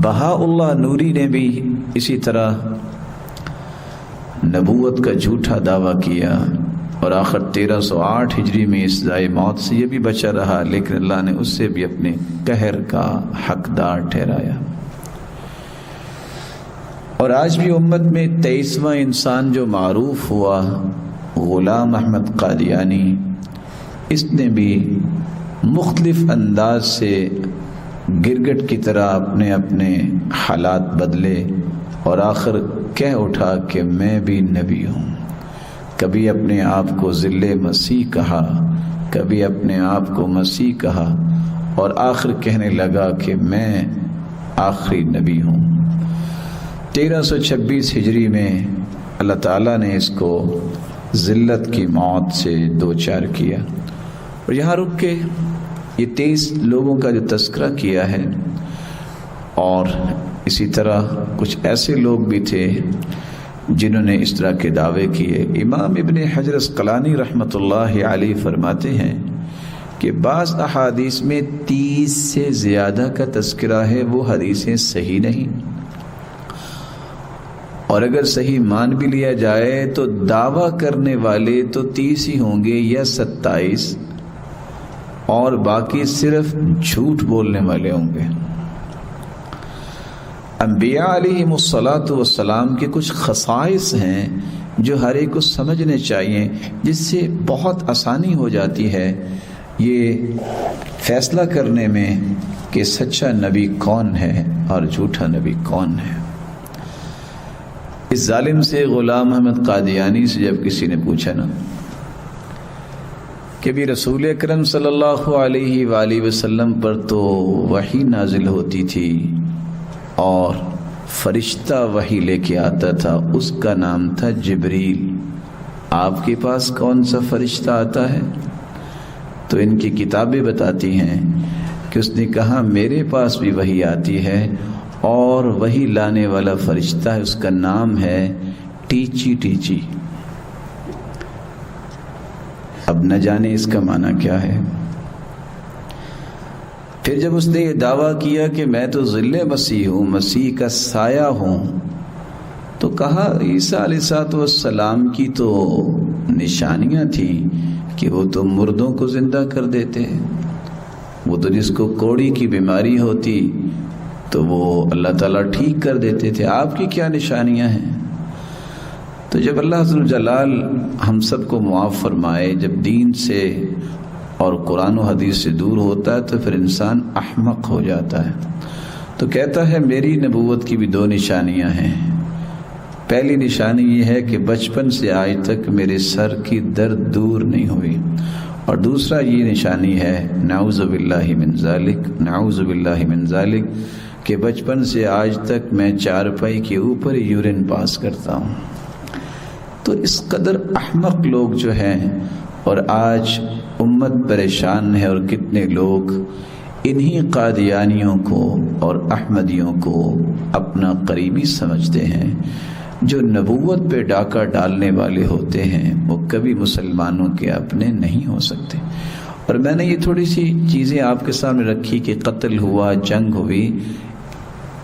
بہاء اللہ نوری نے بھی اسی طرح نبوت کا جھوٹا دعویٰ کیا اور آخر 1308 ہجری میں اس سزائے موت سے یہ بھی بچا رہا، لیکن اللہ نے اس سے بھی اپنے قہر کا حقدار ٹھہرایا۔ اور آج بھی امت میں 23واں انسان جو معروف ہوا غلام احمد قادیانی، اس نے بھی مختلف انداز سے گرگٹ کی طرح اپنے اپنے حالات بدلے اور آخر کہہ اٹھا کہ میں بھی نبی ہوں۔ کبھی اپنے آپ کو ذل مسیح کہا، کبھی اپنے آپ کو مسیح کہا اور آخر کہنے لگا کہ میں آخری نبی ہوں۔ 1326 ہجری میں اللہ تعالیٰ نے اس کو ذلت کی موت سے دوچار کیا. اور یہاں رک کے یہ 23 لوگوں کا جو تذکرہ کیا ہے، اور اسی طرح کچھ ایسے لوگ بھی تھے جنہوں نے اس طرح کے دعوے کیے. امام ابن حجر اسقلانی رحمۃ اللہ علیہ فرماتے ہیں کہ بعض احادیث میں 30 سے زیادہ کا تذکرہ ہے، وہ حدیثیں صحیح نہیں، اور اگر صحیح مان بھی لیا جائے تو دعویٰ کرنے والے تو 30 ہی ہوں گے یا 27، اور باقی صرف جھوٹ بولنے والے ہوں گے. انبیاء علیہم الصلاۃ والسلام کے کچھ خصائص ہیں جو ہر ایک کو سمجھنے چاہیے، جس سے بہت آسانی ہو جاتی ہے یہ فیصلہ کرنے میں کہ سچا نبی کون ہے اور جھوٹا نبی کون ہے. اس ظالم سے غلام احمد قادیانی سے جب کسی نے پوچھا نا کہ بھی رسول اکرم صلی اللہ علیہ وآلہ وسلم پر تو وحی نازل ہوتی تھی اور فرشتہ وحی لے کے آتا تھا، اس کا نام تھا جبریل، آپ کے پاس کون سا فرشتہ آتا ہے؟ تو ان کی کتابیں بتاتی ہیں کہ اس نے کہا میرے پاس بھی وحی آتی ہے، اور وہی لانے والا فرشتہ ہے، اس کا نام ہے ٹیچی ٹیچی. اب نہ جانے اس کا معنی کیا ہے. پھر جب اس نے یہ دعویٰ کیا کہ میں تو ظل مسیح ہوں، مسیح کا سایہ ہوں، تو کہا عیسیٰ علیہ السلام کی تو نشانیاں تھیں کہ وہ تو مردوں کو زندہ کر دیتے، وہ تو جس کو کوڑی کی بیماری ہوتی تو وہ اللہ تعالیٰ ٹھیک کر دیتے تھے، آپ کی کیا نشانیاں ہیں؟ تو جب اللہ عز و جلال ہم سب کو معاف فرمائے، جب دین سے اور قرآن و حدیث سے دور ہوتا ہے تو پھر انسان احمق ہو جاتا ہے. تو کہتا ہے میری نبوت کی بھی 2 نشانیاں ہیں. پہلی نشانی یہ ہے کہ بچپن سے آج تک میرے سر کی درد دور نہیں ہوئی، اور دوسرا یہ نشانی ہے نعوذ باللہ من ذالک، نعوذ باللہ من ذالک، کہ بچپن سے آج تک میں چارپائی کے اوپر یورین پاس کرتا ہوں. تو اس قدر احمق لوگ جو ہیں، اور آج امت پریشان ہے، اور کتنے لوگ انہی قادیانیوں کو اور احمدیوں کو اپنا قریبی سمجھتے ہیں، جو نبوت پہ ڈاکہ ڈالنے والے ہوتے ہیں وہ کبھی مسلمانوں کے اپنے نہیں ہو سکتے. اور میں نے یہ تھوڑی سی چیزیں آپ کے سامنے رکھی کہ قتل ہوا، جنگ ہوئی،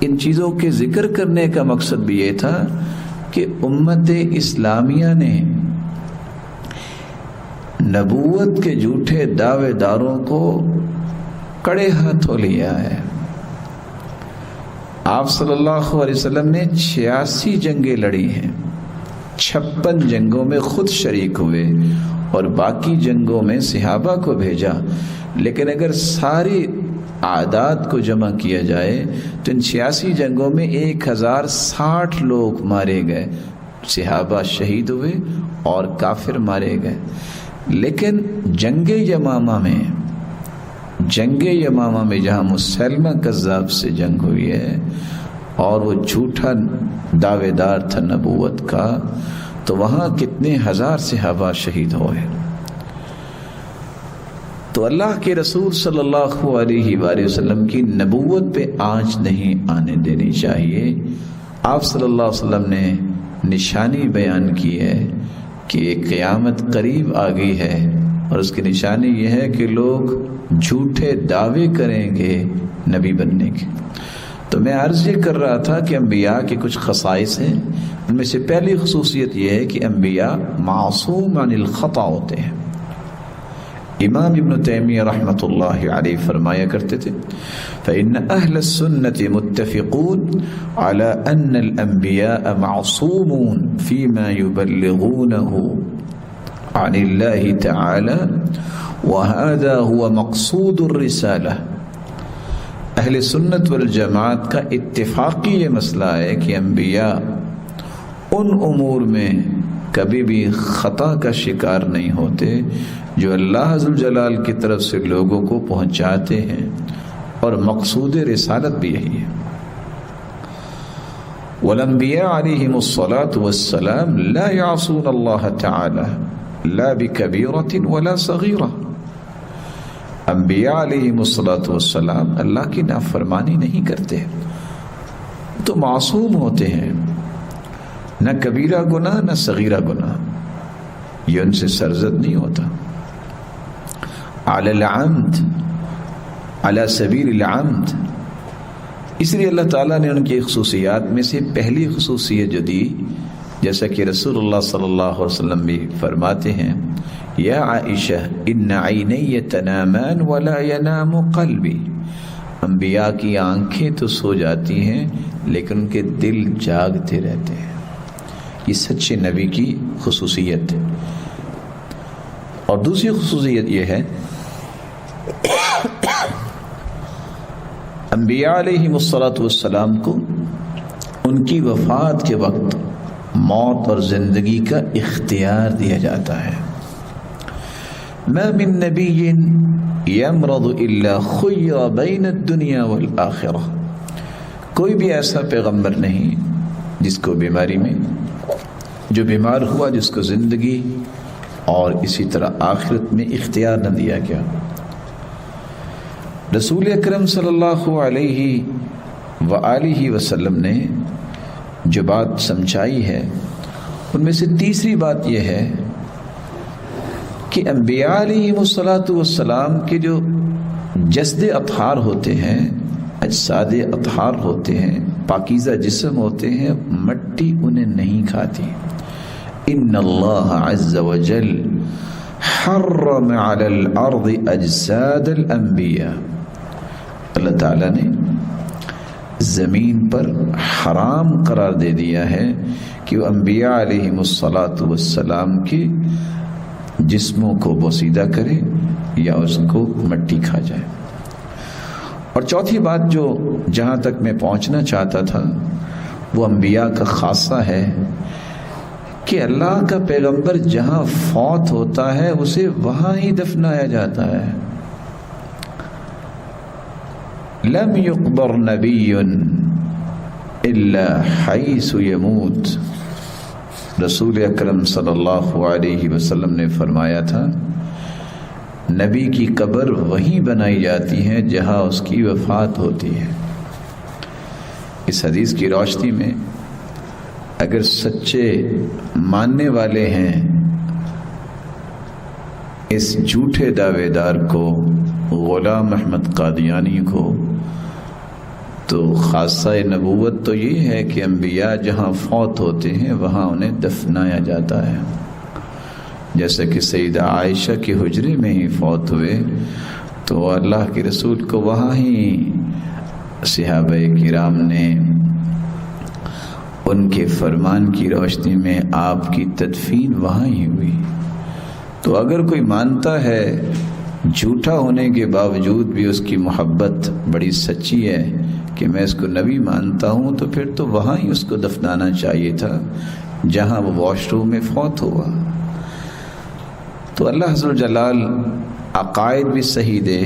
ان چیزوں کے ذکر کرنے کا مقصد بھی یہ تھا کہ امت اسلامیہ نے نبوت کے جھوٹے دعوے داروں کو کڑے ہاتھوں لیا ہے. آپ صلی اللہ علیہ وسلم نے 86 جنگیں لڑی ہیں، 56 جنگوں میں خود شریک ہوئے اور باقی جنگوں میں صحابہ کو بھیجا. لیکن اگر ساری اعداد کو جمع کیا جائے تو ان 86 جنگوں میں 1060 لوگ مارے گئے، صحابہ شہید ہوئے اور کافر مارے گئے. لیکن جنگ یمامہ میں جہاں مسلمہ کذاب سے جنگ ہوئی ہے اور وہ جھوٹا دعوے دار تھا نبوت کا، تو وہاں کتنے ہزار صحابہ شہید ہوئے. تو اللہ کے رسول صلی اللہ علیہ وآلہ وسلم کی نبوت پہ آنچ نہیں آنے دینی چاہیے. آپ صلی اللہ علیہ وسلم نے نشانی بیان کی ہے کہ قیامت قریب آ گئی ہے، اور اس کی نشانی یہ ہے کہ لوگ جھوٹے دعوے کریں گے نبی بننے کے. تو میں عرض یہ کر رہا تھا کہ انبیاء کے کچھ خصائص ہیں. ان میں سے پہلی خصوصیت یہ ہے کہ انبیاء معصوم عن الخطا ہوتے ہیں. امام ابن تیمیہ رحمۃ اللہ علیہ فرمایا کرتے تھے فإن أهل السنة متفقون على أن الأنبياء معصومون فيما يبلغونه عن الله تعالى وهذا هو مقصود الرسالة. اہل سنت والجماعت کا اتفاقی یہ مسئلہ ہے کہ انبیاء ان امور میں کبھی بھی خطا کا شکار نہیں ہوتے جو اللہ عز و جلال کی طرف سے لوگوں کو پہنچاتے ہیں، اور مقصود رسالت بھی یہی ہے. والانبیاء علیہم الصلاۃ والسلام لا یعصون اللہ تعالی لا بکبیرۃ ولا صغیرہ. انبیاء علیہم الصلاۃ والسلام اللہ کی نافرمانی نہیں کرتے، تو معصوم ہوتے ہیں، نہ کبیرہ گناہ نہ صغیرہ گناہ، یہ ان سے سرزد نہیں ہوتا. علی العمد، علی سبیل العمد. اس لیے اللہ تعالیٰ نے ان کی خصوصیات میں سے پہلی خصوصیت جو دی، جیسا کہ رسول اللہ صلی اللہ علیہ وسلم بھی فرماتے ہیں، یا عائشہ ان عینی تنامان ولا ینام قلبی. انبیاء کی آنکھیں تو سو جاتی ہیں لیکن ان کے دل جاگتے رہتے ہیں. یہ سچے نبی کی خصوصیت ہے. اور دوسری خصوصیت یہ ہے، انبیاء علیہم الصلاۃ والسلام کو ان کی وفات کے وقت موت اور زندگی کا اختیار دیا جاتا ہے. ما من نبی یمرض الا خیر بین الدنیا والآخرہ. کوئی بھی ایسا پیغمبر نہیں جس کو بیماری میں، جو بیمار ہوا جس کو زندگی اور اسی طرح آخرت میں اختیار نہ دیا گیا. رسول اکرم صلی اللہ علیہ وآلہ وسلم نے جو بات سمجھائی ہے، ان میں سے تیسری بات یہ ہے کہ انبیاء علیہم الصلاۃ والسلام کے جو جسد اطہار ہوتے ہیں، اجساد اطہار ہوتے ہیں، پاکیزہ جسم ہوتے ہیں، مٹی انہیں نہیں کھاتی. ان اللہ عز وجل حرم علی الارض اجساد الانبیاء. اللہ تعالیٰ نے زمین پر حرام قرار دے دیا ہے کہ وہ انبیاء علیہم الصلاۃ والسلام کے جسموں کو بوسیدہ کرے یا اس کو مٹی کھا جائے. اور چوتھی بات جو جہاں تک میں پہنچنا چاہتا تھا وہ انبیاء کا خاصہ ہے کہ اللہ کا پیغمبر جہاں فوت ہوتا ہے اسے وہاں ہی دفنایا جاتا ہے. لم يقبر نبی الا حیث یموت. رسول اکرم صلی اللہ علیہ وسلم نے فرمایا تھا، نبی کی قبر وہیں بنائی جاتی ہے جہاں اس کی وفات ہوتی ہے. اس حدیث کی روشنی میں اگر سچے ماننے والے ہیں اس جھوٹے دعوے دار کو، غلام احمد قادیانی کو، تو خاصہ نبوت تو یہ ہے کہ انبیاء جہاں فوت ہوتے ہیں وہاں انہیں دفنایا جاتا ہے. جیسا کہ سیدہ عائشہ کے حجرے میں ہی فوت ہوئے تو اللہ کے رسول کو وہاں ہی صحابہ کرام نے ان کے فرمان کی روشنی میں آپ کی تدفین وہاں ہی ہوئی. تو اگر کوئی مانتا ہے جھوٹا ہونے کے باوجود بھی اس کی محبت بڑی سچی ہے کہ میں اس کو نبی مانتا ہوں، تو پھر تو وہاں ہی اس کو دفنانا چاہیے تھا جہاں وہ واش روم میں فوت ہوا. تو اللہ عز و جلال عقائد بھی صحیح دے،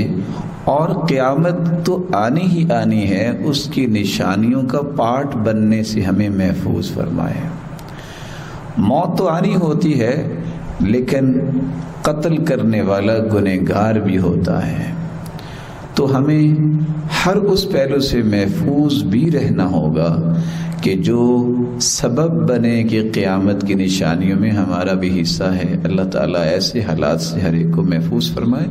اور قیامت تو آنی ہی آنی ہے، اس کی نشانیوں کا پارٹ بننے سے ہمیں محفوظ فرمائے. موت تو آنی ہوتی ہے لیکن قتل کرنے والا گنہگار بھی ہوتا ہے، تو ہمیں ہر اس پہلو سے محفوظ بھی رہنا ہوگا کہ جو سبب بنے کہ قیامت کی نشانیوں میں ہمارا بھی حصہ ہے. اللہ تعالیٰ ایسے حالات سے ہر ایک کو محفوظ فرمائے.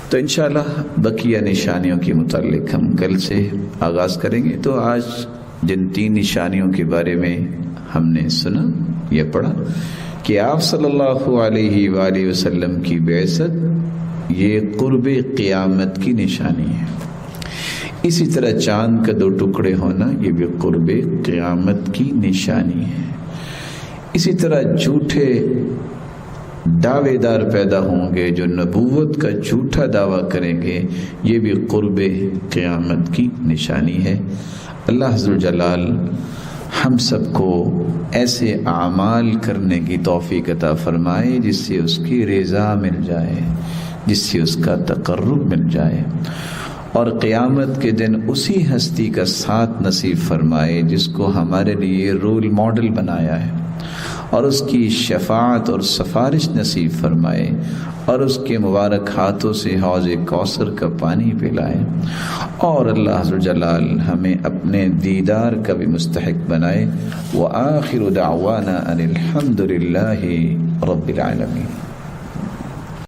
تو انشاءاللہ بقیہ نشانیوں کے متعلق ہم کل سے آغاز کریں گے. تو آج جن 3 نشانیوں کے بارے میں ہم نے سنا یا پڑھا کہ آپ صلی اللہ علیہ وآلہ وسلم کی بعثت یہ قرب قیامت کی نشانی ہے. اسی طرح چاند کا 2 ٹکڑے ہونا یہ بھی قرب قیامت کی نشانی ہے. اسی طرح جھوٹے دعوے دار پیدا ہوں گے جو نبوت کا جھوٹا دعویٰ کریں گے، یہ بھی قرب قیامت کی نشانی ہے. اللہ عز و جلال ہم سب کو ایسے اعمال کرنے کی توفیق عطا فرمائے جس سے اس کی رضا مل جائے، جس سے اس کا تقرب مل جائے. اور قیامت کے دن اسی ہستی کا ساتھ نصیب فرمائے جس کو ہمارے لیے رول ماڈل بنایا ہے، اور اس کی شفاعت اور سفارش نصیب فرمائے، اور اس کے مبارک ہاتھوں سے حوض کوثر کا پانی پلائے، اور اللہ عز و جلال ہمیں اپنے دیدار کا بھی مستحق بنائے۔ وآخر دعوانا ان الحمد للہ رب العالمین۔